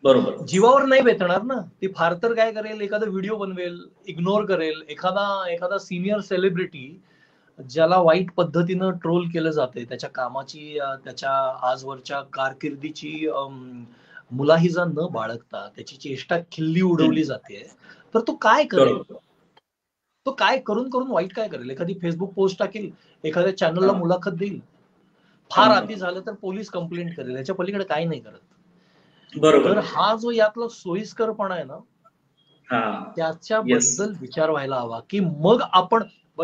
Speaker 1: बरोबर.
Speaker 2: जीवावर नाही बेतणार ना. ती फार तर काय करेल, एखादा व्हिडिओ बनवेल, इग्नोर करेल. एखादा सिनियर सेलिब्रिटी ज्याला वाईट पद्धतीनं ट्रोल केलं जाते, त्याच्या कामाची त्याच्या आजवरच्या कारकिर्दीची मुलाहिजा न बाळगता त्याची चेष्टा खिल्ली उडवली जाते, तर तो काय करेल? तो काय करून करून वाईट काय करेल? एखादी फेसबुक पोस्ट टाकेल, एखाद्या चॅनलला मुलाखत देईल, फार अति झालं तर पोलीस कंप्लेंट करेल, याच्या पलीकडे काय नाही करत. तर हा जो यातला सोयीस्करपणा आहे ना, त्याच्याबद्दल विचार व्हायला हवा, की मग आपण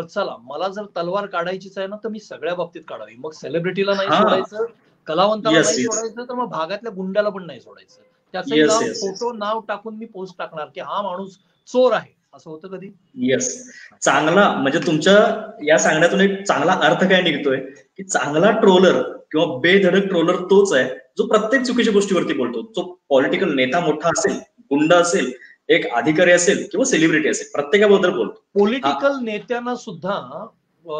Speaker 2: चला, मला जर तलवार काढायचीच आहे ना, तर मी सगळ्या बाबतीत काढावी. मग सेलिब्रिटीला नाही सोडायचं, कलावंताला नाही सोडायचं, तर मग भागातल्या गुंड्याला पण नाही सोडायचं. त्याचंही नाव, फोटो, नाव टाकून मी पोस्ट टाकणार की हा माणूस चोर आहे, असं होतं कधी?
Speaker 1: येस. चांगला, म्हणजे तुमच्या या सांगण्यातून एक चांगला अर्थ काय निघतोय की चांगला ट्रोलर किंवा बेधडक ट्रोलर तोच आहे जो प्रत्येक चुकीच्या गोष्टीवरती बोलतो. जो पॉलिटिकल नेता मोठा असेल, गुंड असेल, एक अधिकारी असेल किंवा सेलिब्रिटी असेल, प्रत्येकाबद्दल बोलतो.
Speaker 2: पॉलिटिकल नेत्यांना सुद्धा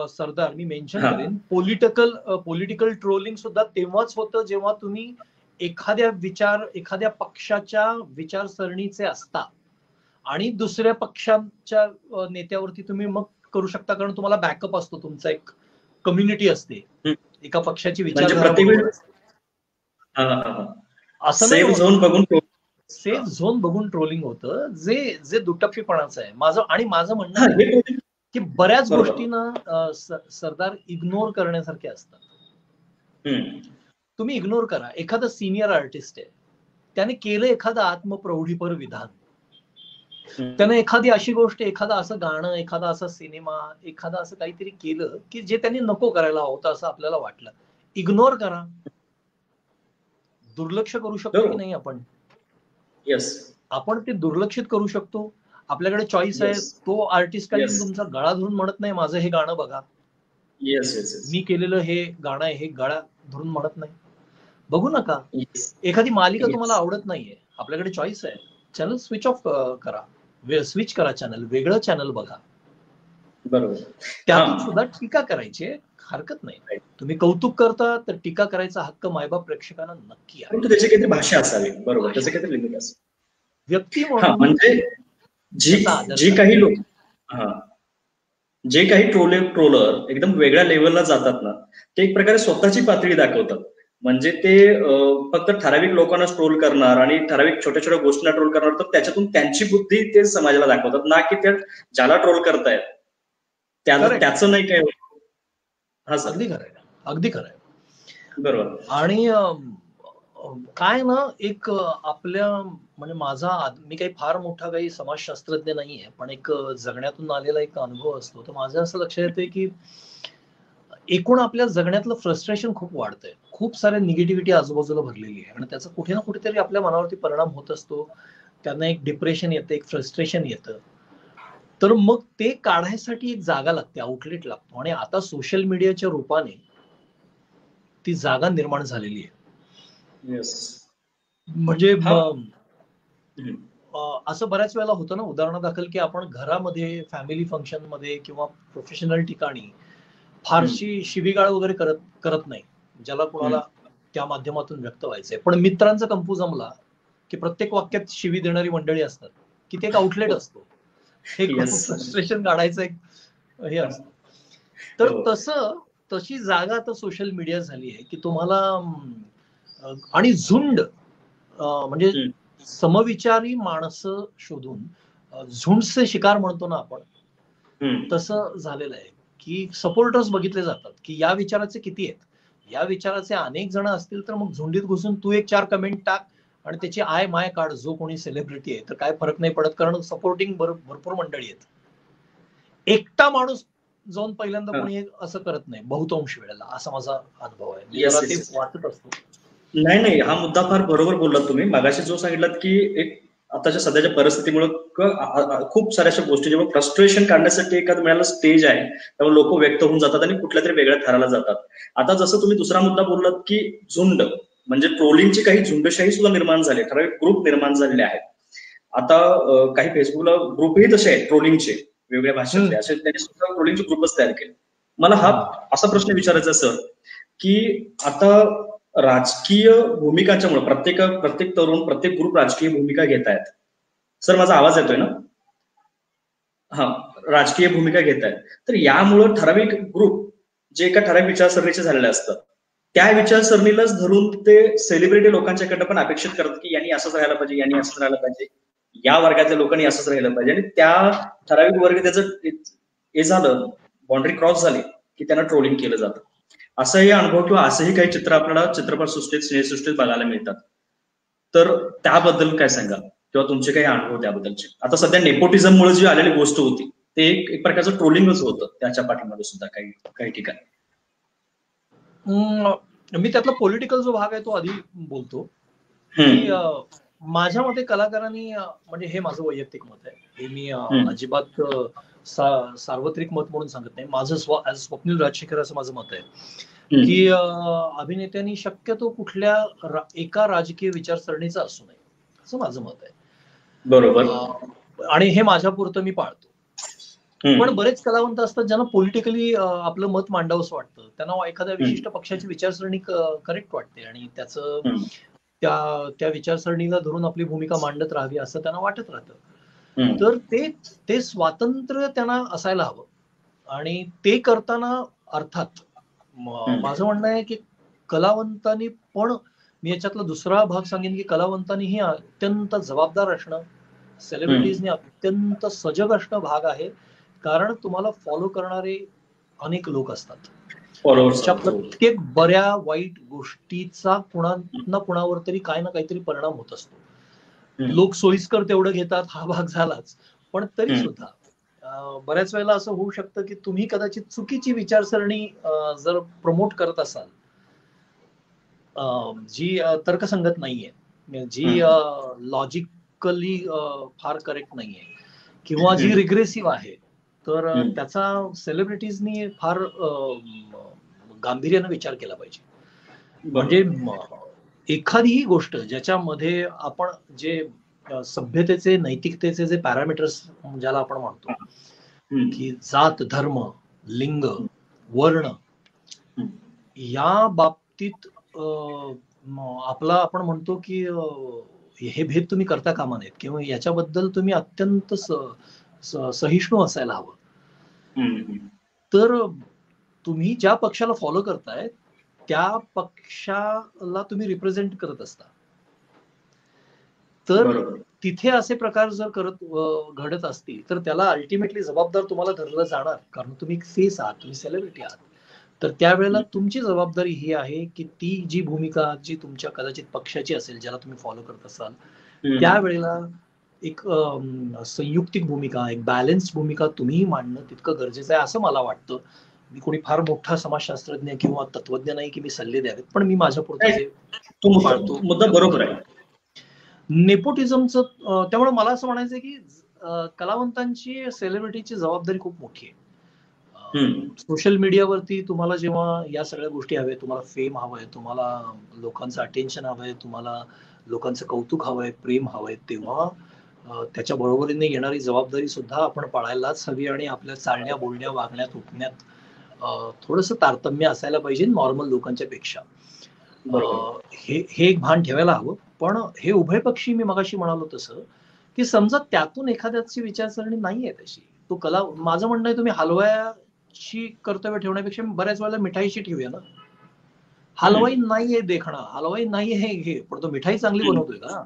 Speaker 2: सरदार मी मेन्शन करेन, पॉलिटिकल ट्रोलिंग सुद्धा तेव्हाच होतं जेव्हा तुम्ही एखाद्या पक्षाच्या विचारसरणीचे असता आणि दुसऱ्या पक्षाच्या नेत्यावरती तुम्ही मग करू शकता, कारण तुम्हाला बॅकअप असतो, तुमचा एक कम्युनिटी असते, एका पक्षाची विचारधारा. असं
Speaker 1: सेफ झोन
Speaker 2: बघून ट्रोलिंग होतं, जे दुटप्पीपणाचं आहे. माझं म्हणणं आहे की बऱ्याच गोष्टींना सरदार इग्नोर करण्यासारख्या असतात. तुम्ही इग्नोर करा. एखादा सिनियर आर्टिस्ट आहे, त्याने केलं एखादं आत्मप्रौढीपर विधान, त्याने एखादी अशी गोष्ट, एखादं असं गाणं, एखादा असा सिनेमा, एखादं असं काहीतरी केलं की जे त्यांनी नको करायला होतं असं आपल्याला वाटलं. इग्नोर करा. दुर्लक्ष करू शकतो की नाही आपण? आपण ते दुर्लक्षित करू शकतो. आपल्याकडे चॉईस आहे. तो आर्टिस्ट काही तुमचा गळा धरून म्हणत नाही माझं हे गाणं बघा, मी केलेलं हे गाणं आहे, हे गळा धरून म्हणत नाही. बघू नका. एखादी मालिका तुम्हाला आवडत नाहीये, आपल्याकडे चॉईस आहे, चॅनल स्विच ऑफ करा, स्विच करा चॅनल, वेगळं चॅनल बघा.
Speaker 1: बरोबर.
Speaker 2: त्यातून सुद्धा टीका करायची हरकत नाही. तुम्ही कौतुक करता तर टीका करायचा हक्क मायबाप प्रेक्षकांना नक्की आहे.
Speaker 1: त्याची काहीतरी भाषा असावी. बरोबर, त्याचं काहीतरी लिमिट असेल.
Speaker 2: व्यक्ती म्हणून
Speaker 1: म्हणजे जे काही ट्रोलर एकदम वेगळ्या लेवलला जातात ना, ते एक प्रकारे स्वतःची पातळी दाखवतात. म्हणजे ते फक्त ठराविक लोकांना ट्रोल करणार आणि ठराविक छोट्या छोट्या गोष्टींना ट्रोल करणार, तर त्याच्यातून त्यांची बुद्धी ते समाजाला दाखवतात ना, की त्या ज्याला ट्रोल करतायत त्याचं नाही काय.
Speaker 2: अगदी खरंय, अगदी खरंय.
Speaker 1: बरोबर.
Speaker 2: आणि काय ना, एक आपल्या म्हणजे मी काही फार मोठा काही समाजशास्त्रज्ञ नाहीये, पण एक जगण्यातून आलेला एक अनुभव असतो. तर माझं असं लक्षात येतंय की एकूण आपल्या जगण्यातलं फ्रस्ट्रेशन खूप वाढतंय, खूप साऱ्या निगेटिव्हिटी आजूबाजूला भरलेली आहे आणि त्याचा कुठे ना कुठेतरी आपल्या मनावरती परिणाम होत असतो. त्यांना एक डिप्रेशन येतं, एक फ्रस्ट्रेशन येतं. तर मग ते काढायसाठी एक जागा लागते, आउटलेट लागतो. आणि आता सोशल मीडियाच्या रूपाने ती जागा निर्माण झालेली आहे. म्हणजे असं बऱ्याच वेळेला होतं ना, उदाहरणादाखल की आपण घरामध्ये, फॅमिली फंक्शन मध्ये किंवा प्रोफेशनल ठिकाणी फारशी शिवीगाळ वगैरे करत नाही, ज्याला कोणाला त्या माध्यमातून व्यक्त व्हायचंय. पण मित्रांचा कंपू जमला की प्रत्येक वाक्यात शिवी देणारी मंडळी असतात, की ते एक आउटलेट असतो, हे फ्रस्ट्रेशन काढायचं एक हे असतं. तर तशी जागा आता सोशल मीडिया झाली आहे की तुम्हाला आणि झुंड म्हणजे समविचारी माणसं शोधून, झुंडचे शिकार म्हणतो ना आपण, तसं झालेलं आहे की सपोर्टर्स बघितले जातात की या विचाराचे किती आहेत, या विचाराचे अनेक जण असतील तर मग झुंडीत घुसून तू एक 4 कमेंट टाक आणि त्याची आय माय काढ, जो कोणी सेलिब्रिटी आहे, तर काय फरक नाही पडत, कारण सपोर्टिंग भरपूर मंडळी आहेत. एकटा माणूस जाऊन पहिल्यांदा कोणी असं करत नाही बहुतांश वेळेला, असा माझा अनुभव आहे. वाचत असतो.
Speaker 1: नाही, हा मुद्दा फार बरोबर बोललात तुम्ही. मागाशी जो सांगितलात की एक आताच्या सध्याच्या परिस्थितीमुळे खूप साऱ्या अशा गोष्टी, जेव्हा फ्रस्ट्रेशन काढण्यासाठी एखादं मिळालं स्टेज आहे, तेव्हा लोक व्यक्त होऊन जातात आणि कुठल्या तरी वेगळ्या थराला जातात. आता जसं तुम्ही दुसरा मुद्दा बोललात की झुंड, म्हणजे ट्रोलिंगची काही झुंडशाही सुद्धा निर्माण झाली, ठराविक ग्रुप निर्माण झालेले आहेत. आता काही फेसबुकला ग्रुपही तसे आहेत ट्रोलिंगचे, वेगवेगळ्या भाषेतले, असे त्यांनी सुद्धा ट्रोलिंगचे ग्रुपच तयार केले. मला हा असा प्रश्न विचारायचा सर की आता राजकीय भूमिकांच्यामुळे प्रत्येक तरुण, प्रत्येक ग्रुप राजकीय भूमिका घेत आहेत. सर माझा आवाज येतोय ना? हा, राजकीय भूमिका घेत आहेत. तर यामुळं ठराविक ग्रुप जे एका ठराविक विचारसरणीचे झालेले असतात, त्या विचारसरणीलाच धरून ते सेलिब्रिटी लोकांच्याकडनं पण अपेक्षित करतात की यांनी असंच राहायला पाहिजे, यांनी असंच राहायला पाहिजे, या वर्गातल्या लोकांनी असंच राहिलं पाहिजे. आणि त्या ठराविक वर्ग त्याचं हे झालं, बाउंड्री क्रॉस झाली की त्यांना ट्रोलिंग केलं जातं. असंही अनुभव किंवा असंही काही चित्र आपल्याला चित्रपटसृष्टीत, सिनेसृष्टीत बघायला मिळतात. तर त्याबद्दल काय सांगाल किंवा तुमचे काही अनुभव त्याबद्दलचे? आता सध्या नेपोटिझममुळे जी आलेली गोष्ट होती ते एक प्रकारचं ट्रोलिंगच होतं त्याच्या पाठीमध्ये सुद्धा काही ठिकाणी.
Speaker 2: मी त्यातला पॉलिटिकल जो भाग आहे तो आधी बोलतो की माझ्या मते कलाकारांनी, म्हणजे हे माझं वैयक्तिक मत आहे, हे मी अजिबात सार्वत्रिक मत म्हणून सांगत नाही, माझं स्वप्नील राजशेखर असं माझं मत आहे की अभिनेत्यांनी शक्यतो कुठल्या एका राजकीय विचारसरणीचा असू नये, असं माझं मत आहे.
Speaker 1: बरोबर.
Speaker 2: आणि हे माझ्यापुरतं मी पाळतो. पण बरेच कलावंत असतात ज्यांना पॉलिटिकली आपलं मत मांडावंसं वाटतं, त्यांना एखाद्या विशिष्ट पक्षाची विचारसरणी करेक्ट वाटते आणि त्याचं त्या विचारसरणीला धरून आपली भूमिका मांडत राहावी असं त्यांना वाटत राहतं. तर ते स्वातंत्र्य त्यांना असायला हवं. आणि ते करताना अर्थात माझं म्हणणं आहे की कलावंतांनी पण, मी याच्यातला दुसरा भाग सांगेन की कलावंतांनीही अत्यंत जबाबदार असणं, सेलिब्रिटीजनी अत्यंत सजग असणं भाग आहे. कारण तुम्हाला फॉलो करणारे अनेक लोक असतात. प्रत्येक बऱ्या वाईट गोष्टीचा कुणावर तरी काय ना काहीतरी परिणाम होत असतो. लोक सोयीस्कर तेवढं घेतात, हा भाग झालाच. पण तरी सुद्धा बऱ्याच वेळेला असं होऊ शकतं की तुम्ही कदाचित चुकीची विचारसरणी जर प्रमोट करत असाल, जी तर्कसंगत नाहीये, जी लॉजिकली फार करेक्ट नाहीये किंवा जी रिग्रेसिव्ह आहे, तर त्याचा सेलिब्रिटीजनी फार गांभीर्यानं विचार केला पाहिजे. म्हणजे एखादीही गोष्ट ज्याच्यामध्ये आपण जे सभ्यतेचे, नैतिकतेचे जे पॅरामीटर्स ज्याला आपण म्हणतो की जात, धर्म, लिंग, वर्ण, या बाबतीत आपला आपण म्हणतो की हे भेद तुम्ही करता कामा नयेत किंवा याच्याबद्दल तुम्ही अत्यंत सहिष्णू असायला हवं. तर तुम्ही ज्या पक्षाला फॉलो करताय त्या पक्षाला तुम्ही रिप्रेझेंट करत असता. तर तिथे असे प्रकार जर घडत असतील तर त्याला अल्टिमेटली जबाबदार तुम्हाला धरलं जाणार, कारण तुम्ही फेस आहात, तुम्ही सेलिब्रिटी आहात. तर त्यावेळेला तुमची जबाबदारी ही आहे की ती जी भूमिका जी तुमच्या कदाचित पक्षाची असेल, ज्याला तुम्ही फॉलो करत असाल, त्यावेळेला एक संयुक्तिक भूमिका, एक बॅलन्स्ड भूमिका तुम्ही मांडणं तितकं गरजेचं आहे असं मला वाटतं. मी कोणी फार मोठा समाजशास्त्रज्ञ किंवा तत्वज्ञ नाही की मी सल्ले द्यावेत, पण मी माझ्यापुरतं
Speaker 1: मुद्दा बरोबर आहे.
Speaker 2: नेपोटिझमचं, त्यामुळे मला असं म्हणायचं की कलावंतांची, सेलिब्रिटीची जबाबदारी खूप मोठी आहे. सोशल मीडियावरती तुम्हाला जेव्हा या सगळ्या गोष्टी हव्या, तुम्हाला फेम हवंय, तुम्हाला लोकांचं अटेन्शन हवंय, तुम्हाला लोकांचं कौतुक हवंय, प्रेम हवंय, तेव्हा त्याच्या बरोबरीने येणारी जबाबदारी सुद्धा आपण पाळायलाच हवी आणि आपल्या चालण्या, बोलण्या, वागण्यात, उठण्यात थोडंसं तारतम्य असायला पाहिजे नॉर्मल लोकांच्या पेक्षा. हे एक भान ठेवायला हवं. पण हे उभयपक्षी मी मगाशी म्हणालो तसं की समजा त्यातून एखाद्याची विचारसरणी नाहीये तशी, तो माझं म्हणणं आहे तुम्ही हलवायाची कर्तव्य ठेवण्यापेक्षा बऱ्याच वेळेला मिठाईची ठेवूया ना. हलवाई नाहीये देखणं, हलवाई नाहीये हे, पण तो मिठाई चांगली बनवतोय का,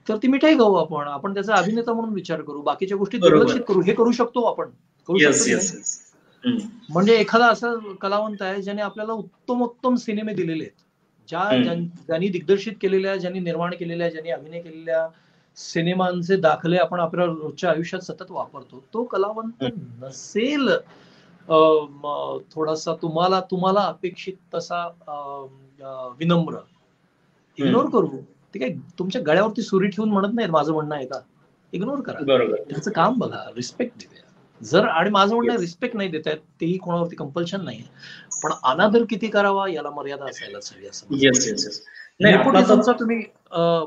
Speaker 2: तर ती मिठाई खाऊ आपण त्याचा अभिनेता म्हणून विचार करू, बाकीच्या गोष्टी दुर्लक्षित करू. हे करू शकतो आपण, करू शकतो. म्हणजे एखादा असा कलावंत आहे ज्याने आपल्याला उत्तमोत्तम सिनेमे दिलेले आहेत, ज्यांनी दिग्दर्शित केलेल्या, ज्यांनी निर्माण केलेल्या, ज्यांनी अभिनय केलेल्या सिनेमांचे दाखले आपण आपल्या रोजच्या आयुष्यात सतत वापरतो. तो कलावंत नसेल थोडासा तुम्हाला अपेक्षित तसा विनम्र, इग्नोर करू. ते काय तुमच्या गळ्यावरती सुरी ठेवून म्हणत नाहीत, माझं म्हणणं आहे का, इग्नोर करा, त्याचं काम बघा, रिस्पेक्ट देऊया. जर, आणि माझं म्हणणं रिस्पेक्ट नाही देत आहेत, तेही कोणावरती कंपल्शन नाही, पण अनादर किती करावा याला मर्यादा असायलाच हवी असं. नेपोटिझमचा तुम्ही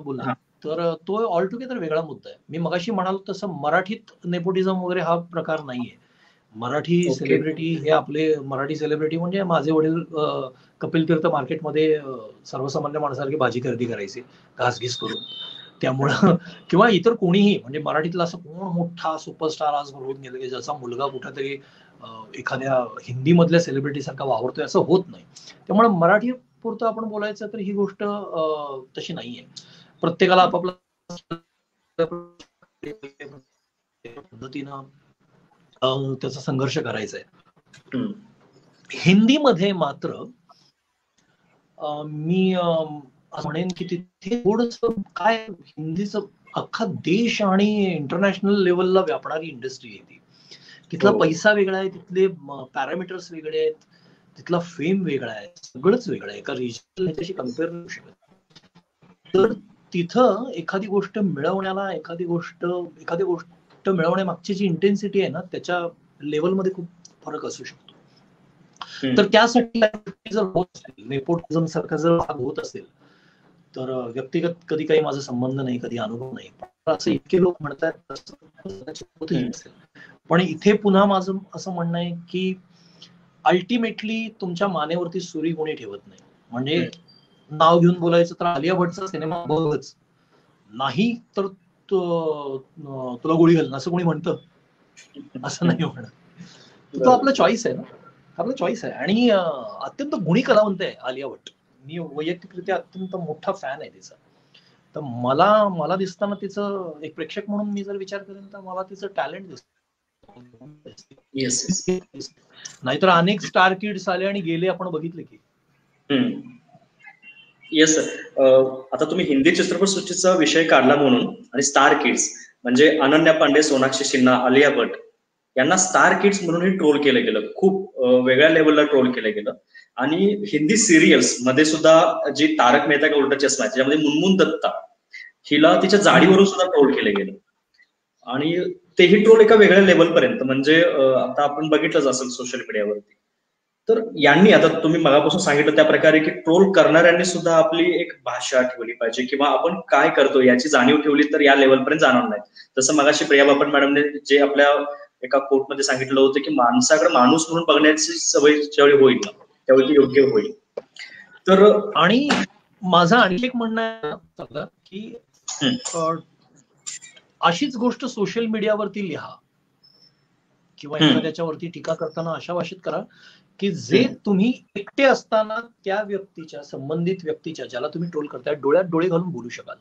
Speaker 2: बोला तर तो ऑल टुगेदर वेगळा मुद्दा आहे. मी मगाशी म्हणालो तसं मराठीत नेपोटिझम वगैरे हा प्रकार नाहीये. मराठी सेलिब्रिटी हे आपले मराठी सेलिब्रिटी म्हणजे माझे वडील कपिल तीर्थ मार्केटमध्ये सर्वसामान्य माणसासारखी भाजी खरेदी करायची घासघीस करून. त्यामुळं किंवा इतर कोणीही म्हणजे मराठीतला असं कोण मोठा सुपरस्टार आज घडून गेलं की ज्याचा मुलगा कुठेतरी एखाद्या हिंदी मधल्या सेलिब्रिटी सारखा वावरतोय असं होत नाही. त्यामुळे मराठी पुरतं आपण बोलायचं तर ही गोष्ट तशी नाहीये. प्रत्येकाला आपापला पद्धतीनं त्याचा संघर्ष करायचा आहे. हिंदीमध्ये मात्र मी म्हणेन की तिथे थोडस काय हिंदीचं अख्खा देश आणि इंटरनॅशनल लेवलला व्यापणारी इंडस्ट्री आहे ती. तिथला पैसा वेगळा आहे, तिथले पॅरामीटर्स वेगळे आहेत, तिथला फेम वेगळा आहे, सगळंच वेगळं आहे. एका रिजनल ह्याच्याशी कम्पेअर करू शकत. तर तिथं एखादी गोष्ट मिळवण्याला एखादी गोष्ट मिळवण्यामागची जी इंटेन्सिटी आहे ना त्याच्या लेवलमध्ये खूप फरक असू शकतो. तर त्यासाठी जर होत असेल, नेपोटिझम सारखा जर भाग होत असेल तर व्यक्तिगत कधी काही माझा संबंध नाही, कधी अनुभव नाही, पण असं इतके लोक म्हणतात. पण इथे पुन्हा माझं असं म्हणणं आहे की अल्टिमेटली तुमच्या मानेवरती सुरी कोणी ठेवत नाही. म्हणजे नाव घेऊन बोलायचं तर आलिया भट्टचा सिनेमा बघच, नाही तर तुला गोळी घालणं असं कोणी म्हणतं असं नाही म्हणत. तो आपला चॉईस आहे ना, आपला चॉईस आहे. आणि अत्यंत गुणी कलावंत आहे आलिया भट्ट. मी वैयक्तिकरित्या अत्यंत मोठा फॅन आहे तिचा. तर मला दिसताना तिचं एक प्रेक्षक म्हणून मी जर विचार करेन तर मला तिचं टॅलेंट दिसत. नाहीतर अनेक स्टार किड्स आले आणि गेले, आपण बघितले की.
Speaker 1: Yes sir. आता तुम्ही हिंदी चित्रपटसृष्टीचा विषय काढला म्हणून, आणि स्टार किड्स म्हणजे अनन्या पांडे, सोनाक्षी सिन्हा, आलिया भट्ट यांना स्टार किड्स म्हणूनही ट्रोल केलं गेलं, खूप वेगळ्या लेवलला ट्रोल केलं गेलं. आणि हिंदी सिरियल्स मध्ये सुद्धा जी तारक मेहता का उलटा चष्मा आहे त्याच्यामध्ये मुनमुन दत्ता हिला तिच्या जाडीवरून सुद्धा ट्रोल केलं गेलं. आणि तेही ट्रोल एका वेगळ्या लेवलपर्यंत, म्हणजे आता आपण बघितलंच असेल सोशल मीडियावरती. तर यांनी, आता तुम्ही मगापासून सांगितलं त्या प्रकारे की ट्रोल करणाऱ्यांनी सुद्धा आपली एक भाषा ठेवली पाहिजे किंवा आपण काय करतो याची जाणीव ठेवली तर या लेवलपर्यंत जाणार नाही. जसं मगाशी प्रिया बापट मॅडमने जे आपल्या एका कोर्टमध्ये सांगितलं होतं की माणसाकडे माणूस म्हणून बघण्याची सवय ज्यावेळी होईल ना त्यावेळी ती योग्य होईल. तर
Speaker 2: आणि माझं आणखी एक म्हणणं आहे की अशीच गोष्ट सोशल मीडियावरती लिहा किंवा एखाद्याच्यावरती टीका करताना अशा भाषेत करा की जे तुम्ही एकटे असताना त्या व्यक्तीच्या, संबंधित व्यक्तीच्या, ज्याला तुम्ही ट्रोल करताय, डोळ्यात डोळे घालून बोलू शकाल.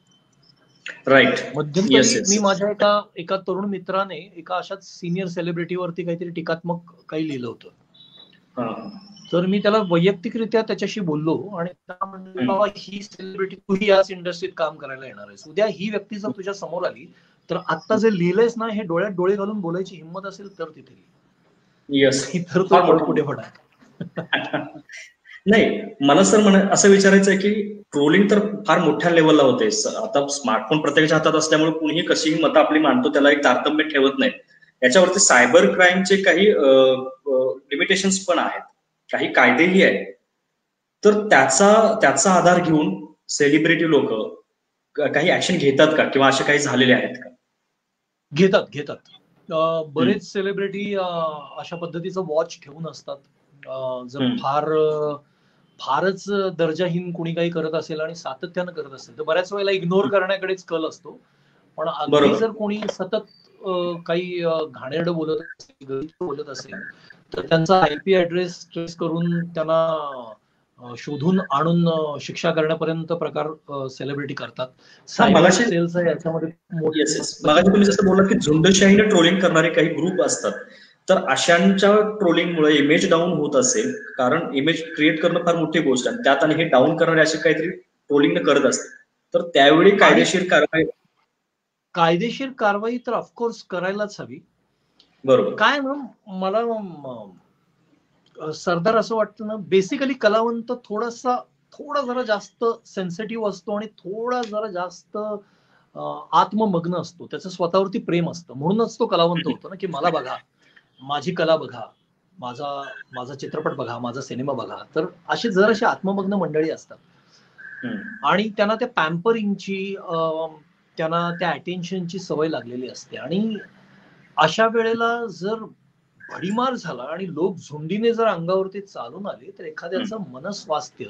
Speaker 1: राईट.
Speaker 2: मध्यंतरी मी माझ्या एका तरुण मित्राने एका अशाच सिनियर सेलिब्रिटीवरती काहीतरी टीकात्मक काही लिहिलं होतं. तर मी त्याला वैयक्तिकरित्या त्याच्याशी बोललो आणि त्याला म्हणलं, बाबा ही सेलिब्रिटी, तूही याच इंडस्ट्रीत काम करायला येणार आहेस, उद्या ही व्यक्ती जर तुझ्या समोर आली तर आता जे लिहिलंयस ना हे डोळ्यात डोळे घालून बोलायची हिंमत असेल तर तिथे तर तो कुठे पडा.
Speaker 1: नाही, मला सर असं विचारायचं आहे की ट्रोलिंग तर फार मोठ्या लेवलला होते. आता स्मार्टफोन प्रत्येकाच्या हातात असल्यामुळे कुणीही कशीही मतं आपली मांडतो, त्याला एक तारतम्य ठेवत नाही. याच्यावरती सायबर क्राईमचे काही लिमिटेशन्स पण आहेत, काही कायदेही आहेत. तर त्याचा आधार घेऊन सेलिब्रिटी लोक काही ऍक्शन घेतात का किंवा असे काही झालेले आहेत का?
Speaker 2: घेतात. बरेच सेलिब्रिटी अशा पद्धतीचं वॉच ठेवून असतात. जर फारच दर्जाहीन कुणी काही करत असेल आणि सातत्यानं करत असेल तर बऱ्याच वेळेला इग्नोर करण्याकडेच कल असतो. पण अगदी जर कोणी सतत काही घाणेरडं बोलत असेल तर त्यांचा आयपी ऍड्रेस ट्रेस करून त्यांना शोधून आणून शिक्षा करण्यापर्यंत प्रकार सेलिब्रिटी करतात.
Speaker 1: मगाशी
Speaker 2: याच्यामध्ये
Speaker 1: तुम्ही जसं बोललात की झुंडशाहीने ट्रोलिंग करणारे काही ग्रुप असतात, तर अशांच्या ट्रोलिंगमुळे इमेज डाऊन होत असेल, कारण इमेज क्रिएट करणं फार मोठी गोष्ट आहे, त्यात आणि हे डाऊन करणारे असे काहीतरी ट्रोलिंग करत असते, तर त्यावेळी
Speaker 2: कायदेशीर कारवाई तर ऑफकोर्स करायलाच हवी.
Speaker 1: बरोबर.
Speaker 2: काय ना, मला सरदार असं वाटतं ना, बेसिकली कलावंत थोडा जरा जास्त सेन्सिटिव्ह असतो आणि थोडा जरा जास्त आत्ममग्न असतो. त्याचं स्वतःवरती प्रेम असतं, म्हणूनच तो कलावंत होतो ना, की मला बघा, माझी कला बघा, माझा चित्रपट बघा, माझा सिनेमा बघा. तर अशी जराशी आत्ममग्न मंडळी असतात आणि त्यांना त्या पॅम्परिंगची, त्यांना त्या अटेन्शनची सवय लागलेली असते. आणि अशा वेळेला जर भडीमार झाला आणि लोक झुंडीने जर अंगावरती चालून आले तर एखाद्याचं मनस्वास्थ्य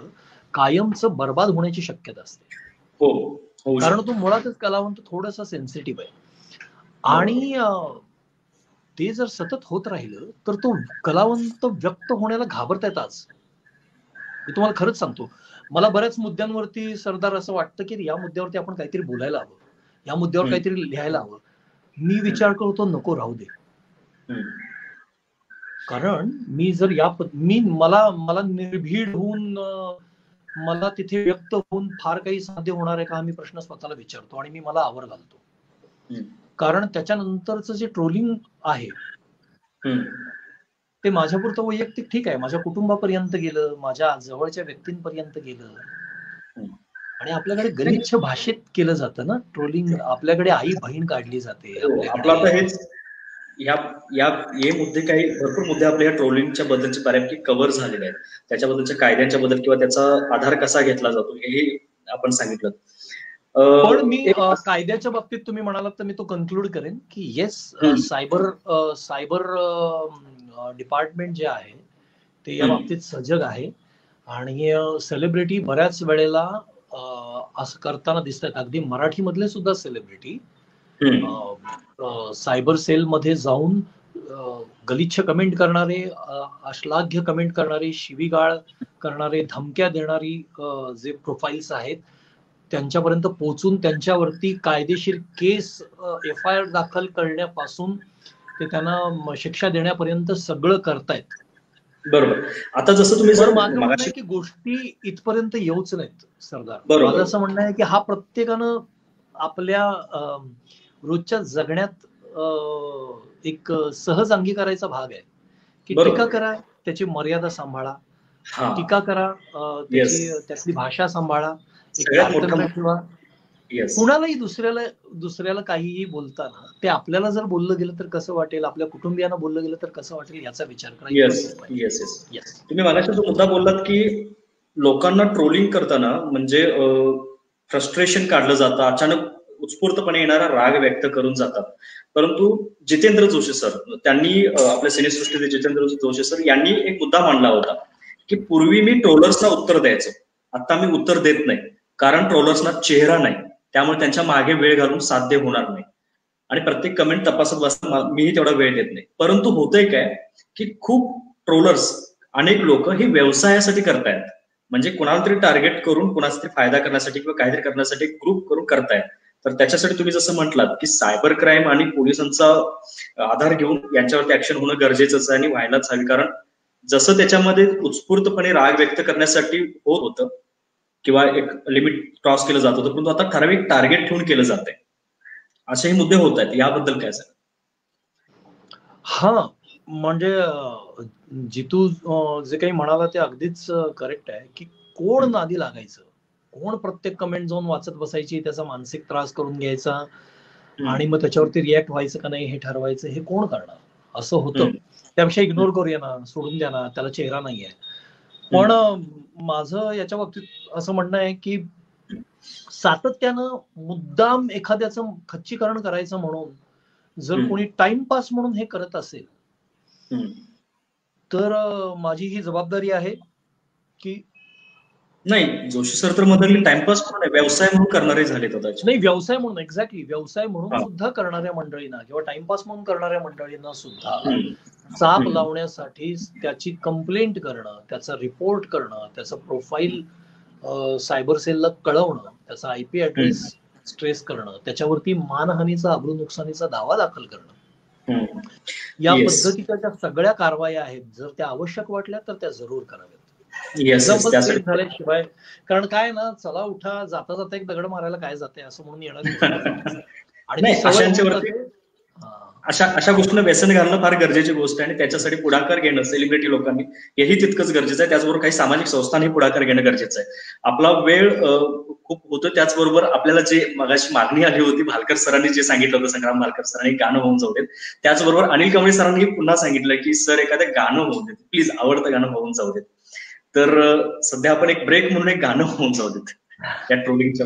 Speaker 2: कायमचं बर्बाद होण्याची शक्यता असते.
Speaker 1: हो,
Speaker 2: कारण तो मुळातच कलावंत थोडासा सेन्सिटिव्ह आहे आणि ते जर सतत होत राहिलं तर तो कलावंत व्यक्त होण्याला घाबरतायत. आज मी तुम्हाला खरंच सांगतो, मला बऱ्याच मुद्द्यांवरती सरदार असं वाटतं की या मुद्द्यावरती आपण काहीतरी बोलायला हवं, या मुद्द्यावर काहीतरी लिहायला हवं. मी विचार करतो नको राहू दे. कारण मी जर मला निर्भीड होऊन मला तिथे व्यक्त होऊन फार काही साध्य होणार आहे का, मी प्रश्न स्वतःला विचारतो आणि मी मला आवर घालतो. कारण त्याच्यानंतरचं जे ट्रोलिंग आहे ते माझ्यापुरतं वैयक्तिक ठीक आहे, माझ्या कुटुंबापर्यंत गेलं, माझ्या जवळच्या व्यक्तींपर्यंत गेलं आणि आपल्याकडे गलिच्छ भाषेत केलं जातं ना ट्रोलिंग. आपल्याकडे आई बहीण काढली जाते.
Speaker 1: हे मुद्दे काही भरपूर मुद्दे आपल्या ट्रोलिंगच्या बद्दलचे बऱ्यापैकी कव्हर झालेले आहेत. त्याच्याबद्दलच्या कायद्यांच्या बद्दल किंवा त्याचा आधार कसा घेतला जातो हे आपण सांगितलं.
Speaker 2: पण मी कायद्याच्या बाबतीत तुम्ही म्हणालात तर मी तो कन्क्लूड करेन की येस, सायबर डिपार्टमेंट जे आहे ते या बाबतीत सजग आहे आणि सेलिब्रिटी बऱ्याच वेळेला असं करताना दिसतात. अगदी मराठीमधले सुद्धा सेलिब्रिटी सायबर सेल मध्ये जाऊन गलिच्छ कमेंट करणारे, अश्लाघ्य कमेंट करणारे, शिवीगाळ करणारे, धमक्या देणारी जे प्रोफाईल्स आहेत त्यांच्यापर्यंत पोहोचून त्यांच्यावरती कायदेशीर केस FIR दाखल करण्यापासून ते त्यांना शिक्षा देण्यापर्यंत सगळं करतायत.
Speaker 1: बरोबर. आता जसं तुम्ही
Speaker 2: की गोष्टी इथपर्यंत येऊच नाहीत सरदार. माझं असं म्हणणं आहे की हा प्रत्येकानं आपल्या रोजच्या जगण्यात एक सहज अंगीकारायचा भाग आहे की टीका करा, त्याची मर्यादा सांभाळा, टीका करा, त्यातली भाषा सांभाळा, ठेवा. कुणालाही दुसऱ्याला काहीही बोलताना ते आपल्याला जर बोललं गेलं तर कसं वाटेल, आपल्या कुटुंबियांना बोललं गेलं तर कसं वाटेल याचा विचार करा.
Speaker 1: येस. तुम्ही मला जो मुद्दा बोललात की लोकांना ट्रोलिंग करताना म्हणजे फ्रस्ट्रेशन काढलं जातं, अचानक उत्स्फूर्तपणे येणारा राग व्यक्त करून जातात. परंतु जितेंद्र जोशी सर त्यांनी आपल्या सिनेसृष्टीचे जितेंद्र जोशी सर यांनी एक मुद्दा मांडला होता की पूर्वी मी ट्रोलर्सना उत्तर द्यायचो, आता मी उत्तर देत नाही, कारण ट्रोलर्सना चेहरा नाही, त्यामुळे त्यांच्या मागे वेळ घालून साध्य होणार नाही आणि प्रत्येक कमेंट तपासत बसता मीही तेवढा वेळ देत नाही. परंतु होतंय काय की खूप ट्रोलर्स, अनेक लोक हे व्यवसायासाठी करतायत, म्हणजे कुणाला तरी टार्गेट करून कुणाचा तरी फायदा करण्यासाठी किंवा काहीतरी करण्यासाठी ग्रुप करून करतायत. तर त्याच्यासाठी तुम्ही जसं म्हटलात की सायबर क्राईम आणि पोलिसांचा आधार घेऊन यांच्यावरती ऍक्शन होणं गरजेचंच आहे आणि व्हायलाच हवी. कारण जसं त्याच्यामध्ये उत्स्फूर्तपणे राग व्यक्त करण्यासाठी होत होतं किंवा एक लिमिट क्रॉस केलं जात होतं, परंतु आता ठराविक टार्गेट ठेवून केलं जात आहे, असेही मुद्दे होत आहेत. याबद्दल काय सर?
Speaker 2: हा, म्हणजे जितू जे काही म्हणाला ते अगदीच करेक्ट आहे की कोण नादी लागायचं, कोण प्रत्येक कमेंट जाऊन वाचत बसायची, त्याचा मानसिक त्रास करून घ्यायचा आणि मग त्याच्यावरती रिॲक्ट व्हायचं का नाही हे ठरवायचं, हे कोण करणार? असं होतं. त्यापेक्षा इग्नोर करूया ना, सोडून द्या ना, त्याला चेहरा नाहीये. पण माझं याच्या बाबतीत असं म्हणणं आहे की सातत्यानं मुद्दाम एखाद्याचं खच्चीकरण करायचं म्हणून जर कोणी टाइमपास म्हणून हे करत असेल तर माझी ही जबाबदारी आहे की
Speaker 1: नाही, जोशी सर तर मध्ये टाइमपास करून व्यवसाय म्हणून करणारे झाले.
Speaker 2: नाही, व्यवसाय म्हणून, एक्झॅक्टली व्यवसाय म्हणून सुद्धा करणाऱ्या मंडळींना किंवा टाइमपास म्हणून करणाऱ्या मंडळींना सुद्धा चाप लावण्यासाठी त्याची कंप्लेंट करणं, त्याचा रिपोर्ट करणं, त्याचं प्रोफाईल सायबर सेलला कळवणं, त्याचा IP ऍड्रेस स्ट्रेस करणं, त्याच्यावरती मानहानीचा, अब्रू नुकसानीचा दावा दाखल करणं, या पद्धतीच्या ज्या सगळ्या कारवाया आहेत, जर त्या आवश्यक वाटल्या तर त्या जरूर कराव्यात. झाल्याशिवाय, कारण काय ना, चला उठा, जाता जाता एक दगड मारायला काय जाते असं म्हणून येणार आणि
Speaker 1: अशा गोष्टींना व्यसन घालणं फार गरजेची गोष्ट आहे आणि त्याच्यासाठी पुढाकार घेणं सेलिब्रिटी लोकांनी हेही तितकंच गरजेचं आहे. त्याचबरोबर काही सामाजिक संस्थांनी पुढाकार घेणं गरजेचं आहे. आपला वेळ खूप होतो, त्याचबरोबर आपल्याला जे मगाशी मागणी आली होती, भालकर सरांनी जे सांगितलं होतं, संग्राम भालकर सरांनी गाणं होऊन जाऊ देत, त्याचबरोबर अनिल कांबळे सरांनी पुन्हा सांगितलं की सर एखादं गाणं होऊन देत, प्लीज आवडतं गाणं होऊन जाऊ देत. तर सध्या आपण एक ब्रेक म्हणून एक गाणं होऊन जाऊ देत या ट्रोलिंगच्या.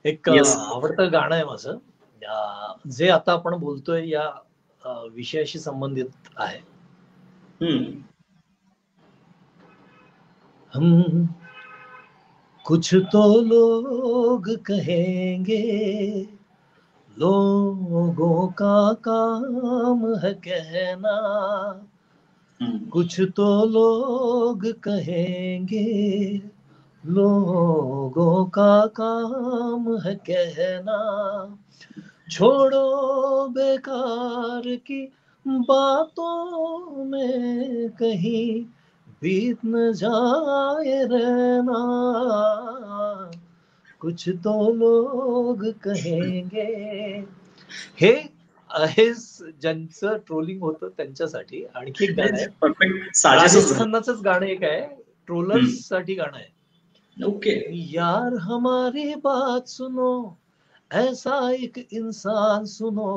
Speaker 2: एक आवडतं गाणं आहे माझं, जे आता आपण बोलतोय या विषयाशी संबंधित आहे. हम कुछ तो लोग कहेंगे, लोगों का काम है कहना, कुछ तो लोग कहेंगे, लोगों का काम है कहना, छोड़ो बेकार की बातों में कहीं बीत न जाए रहना, कुछ तो लोग कहेंगे. हे आहे ज्यांचं ट्रोलिंग होतं त्यांच्यासाठी. आणखी एक गाणं आहे, राजेश खन्नाचंच गाणं एक आहे, ट्रोलर्स साठी गाणं आहे.
Speaker 1: ओके.
Speaker 2: यार हमारी बात सुनो, ऐसा एक इंसान सुनो,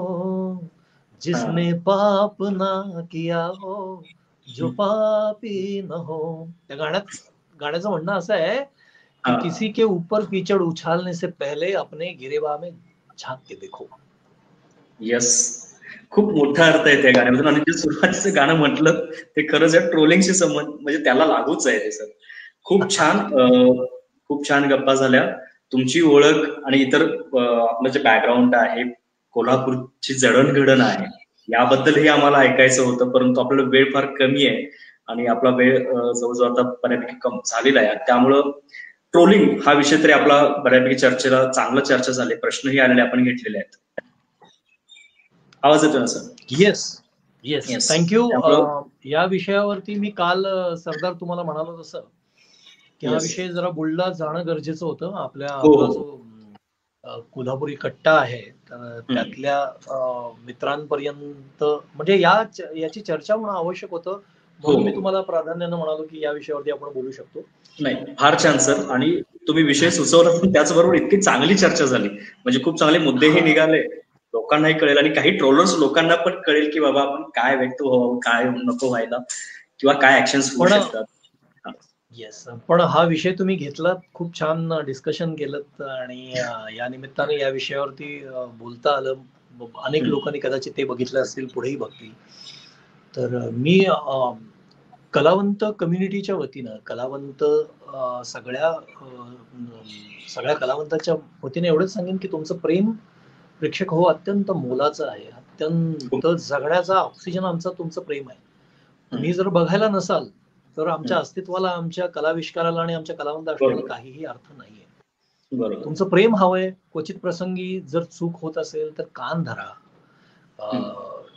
Speaker 2: जिसने पाप ना किया हो, जो पापी न हो. त्या गाण्याचं म्हणणं असं आहे कि किसी के ऊपर कीचड़ उछालने से पहले अपने गिरेबान में झांक के देखो.
Speaker 1: यस, खूप मोठा अर्थ आहे त्या गाण्यामधून. आणि जे सुरुवातीचं गाणं म्हटलं ते खरंच या ट्रोलिंगशी संबंध म्हणजे त्याला लागूच आहे ते सर. खूप छान, खूप छान गप्पा झाल्या. तुमची ओळख आणि इतर आपलं जे बॅकग्राऊंड आहे, कोल्हापूरची जडणघडण आहे, याबद्दलही आम्हाला ऐकायचं होतं, परंतु आपला वेळ फार कमी आहे आणि आपला वेळ जवळजवळ आता बऱ्यापैकी कम झालेला आहे. त्यामुळं ट्रोलिंग हा विषय तरी आपला बऱ्यापैकी चर्चेला चांगलं चर्चा झाली, प्रश्नही आलेले आपण घेतलेले आहेत. आवाज येतो ना सर?
Speaker 2: Yes yes, thank you. या विषयावरती मी काल सरदार तुम्हाला म्हणालो तसं की हा विषय जरा बोलला जाणं गरजेचं होतं. आपला जो कोल्हापुरी कट्टा आहे तर त्यातल्या मित्रांपर्यंत म्हणजे याची चर्चा होणं आवश्यक होतं, म्हणून मी तुम्हाला प्राधान्यानं म्हणालो की या विषयावरती आपण बोलू शकतो.
Speaker 1: नाही, फार छान सर. आणि तुम्ही विषय सुचवला, त्याचबरोबर इतकी चांगली चर्चा झाली, म्हणजे खूप चांगले मुद्देही निघाले, लोकांनाही कळेल आणि काही ट्रोलर्स लोकांना पण कळेल की बाबा आपण काय व्यक्त व्हावं, काय नको व्हायला, किंवा काय ऍक्शन्स होऊ शकतात.
Speaker 2: येस, पण हा विषय तुम्ही घेतलात, खूप छान डिस्कशन केलं आणि या निमित्ताने या विषयावरती बोलता आलं. अनेक लोकांनी कदाचित ते बघितलं असतील, पुढेही बघतील. तर मी कलावंत कम्युनिटीच्या वतीनं, कलावंत सगळ्या कलावंतांच्या वतीने एवढंच सांगेन की तुमचं प्रेम प्रेक्षक हो अत्यंत मोलाचं आहे. अत्यंत जगण्याचा ऑक्सिजन आमचा तुमचं प्रेम आहे. तुम्ही जर बघायला नसाल तर आमच्या अस्तित्वाला, आमच्या कलाविष्काराला आणि आमच्या कलावंत असण्याला काहीही अर्थ नाहीये. तुमचं प्रेम हवंय. क्वचित प्रसंगी जर चूक होत असेल तर कान धरा,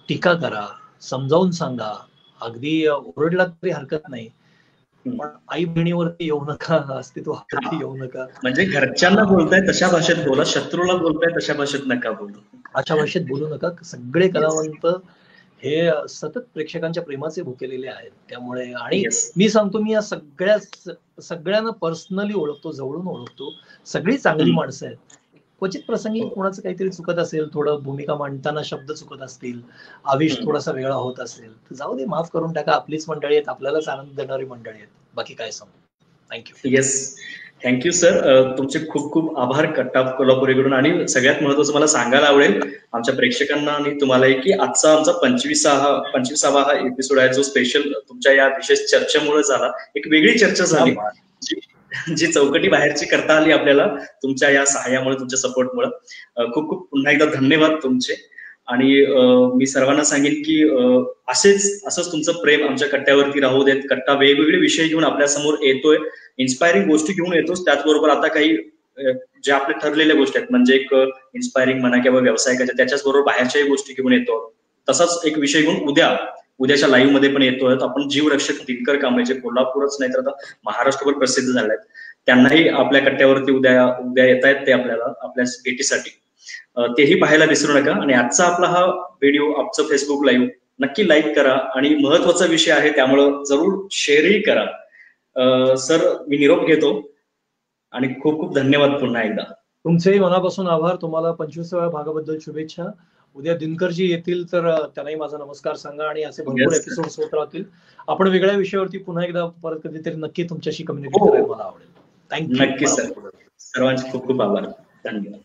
Speaker 2: टीका करा, समजावून सांगा, अगदी ओरडला तरी हरकत नाही, पण आई बहिणीवरती येऊ नका, अस्तित्वावरती येऊ नका.
Speaker 1: म्हणजे घरच्यांना बोलताय तशा भाषेत बोला, शत्रूला बोलताय तशा भाषेत नका बोलू,
Speaker 2: अशा भाषेत बोलू नका. सगळे कलावंत हे सतत प्रेक्षकांच्या प्रेमाचे भुकेलेले आहेत. त्यामुळे, आणि मी सांगतो, मी या सगळ्यांना पर्सनली ओळखतो, जवळून ओळखतो. सगळी चांगली माणसं आहेत. क्वचित प्रसंगी कोणाचं काहीतरी चुकत असेल, थोडं भूमिका मांडताना शब्द चुकत असतील, आवेश थोडासा वेगळा होत असेल तर जाऊ दे, माफ करून टाका. आपलीच मंडळी आहेत, आपल्यालाच आनंद देणारी मंडळी आहेत. बाकी काय सांगू. थँक्यू.
Speaker 1: Yes, thank you sir. तुमचे खूप खूप आभार कट्टा कोल्हापुरीकडून. आणि सगळ्यात महत्वाचं मला सांगायला आवडेल आमच्या प्रेक्षकांना आणि तुम्हालाही की आजचा आमचा 25वा हा एपिसोड आहे, जो स्पेशल तुमच्या या विशेष चर्चेमुळे झाला. एक वेगळी चर्चा झाली, जी चौकटी बाहेरची करता आली आपल्याला तुमच्या या सहाय्यामुळे, तुमच्या सपोर्टमुळे. खूप खूप पुन्हा एकदा धन्यवाद तुमचे. आणि मी सर्वांना सांगेन की असंच तुमचं प्रेम आमच्या कट्ट्यावरती राहू देत. कट्टा वेगवेगळे विषय घेऊन आपल्या समोर येतोय, इन्स्पायरिंग गोष्टी घेऊन येतोच. त्याचबरोबर आता काही जे आपल्या ठरलेल्या गोष्टी आहेत, म्हणजे एक इन्स्पायरिंग म्हणा किंवा व्यवसायिकाच्या, त्याच्याच बरोबर बाहेरच्याही गोष्टी घेऊन येतो. तसाच एक विषय घेऊन उद्याच्या लाईव्ह मध्ये पण येतोय. आपण जीवरक्षक दिनकर कांबळे, जे कोल्हापूरच नाही तर आता महाराष्ट्रभर प्रसिद्ध झाले आहेत, त्यांनाही आपल्या कट्ट्यावरती उद्या येत आहेत ते आपल्याला आपल्या भेटीसाठी. तेही पाहायला विसरू नका. आणि आजचा आपला हा व्हिडिओ, आजचं फेसबुक लाईव्ह नक्की लाईक करा. आणि महत्वाचा विषय आहे त्यामुळं जरूर शेअरही करा. सर, मी निरोप घेतो आणि खूप खूप धन्यवाद पुन्हा एकदा.
Speaker 2: तुमचेही मनापासून आभार. तुम्हाला 25व्या भागाबद्दल शुभेच्छा. उद्या दिनकरजी येतील तर त्यांनाही माझा नमस्कार सांगा. आणि असे भरपूर एपिसोड्स होत राहतील. आपण वेगळ्या विषयावरती पुन्हा एकदा परत कधीतरी नक्की तुमच्याशी कम्युनिकेट करायला मला आवडेल. थँक्यू.
Speaker 1: नक्की सर, सर्वांचे खूप खूप आभार. धन्यवाद.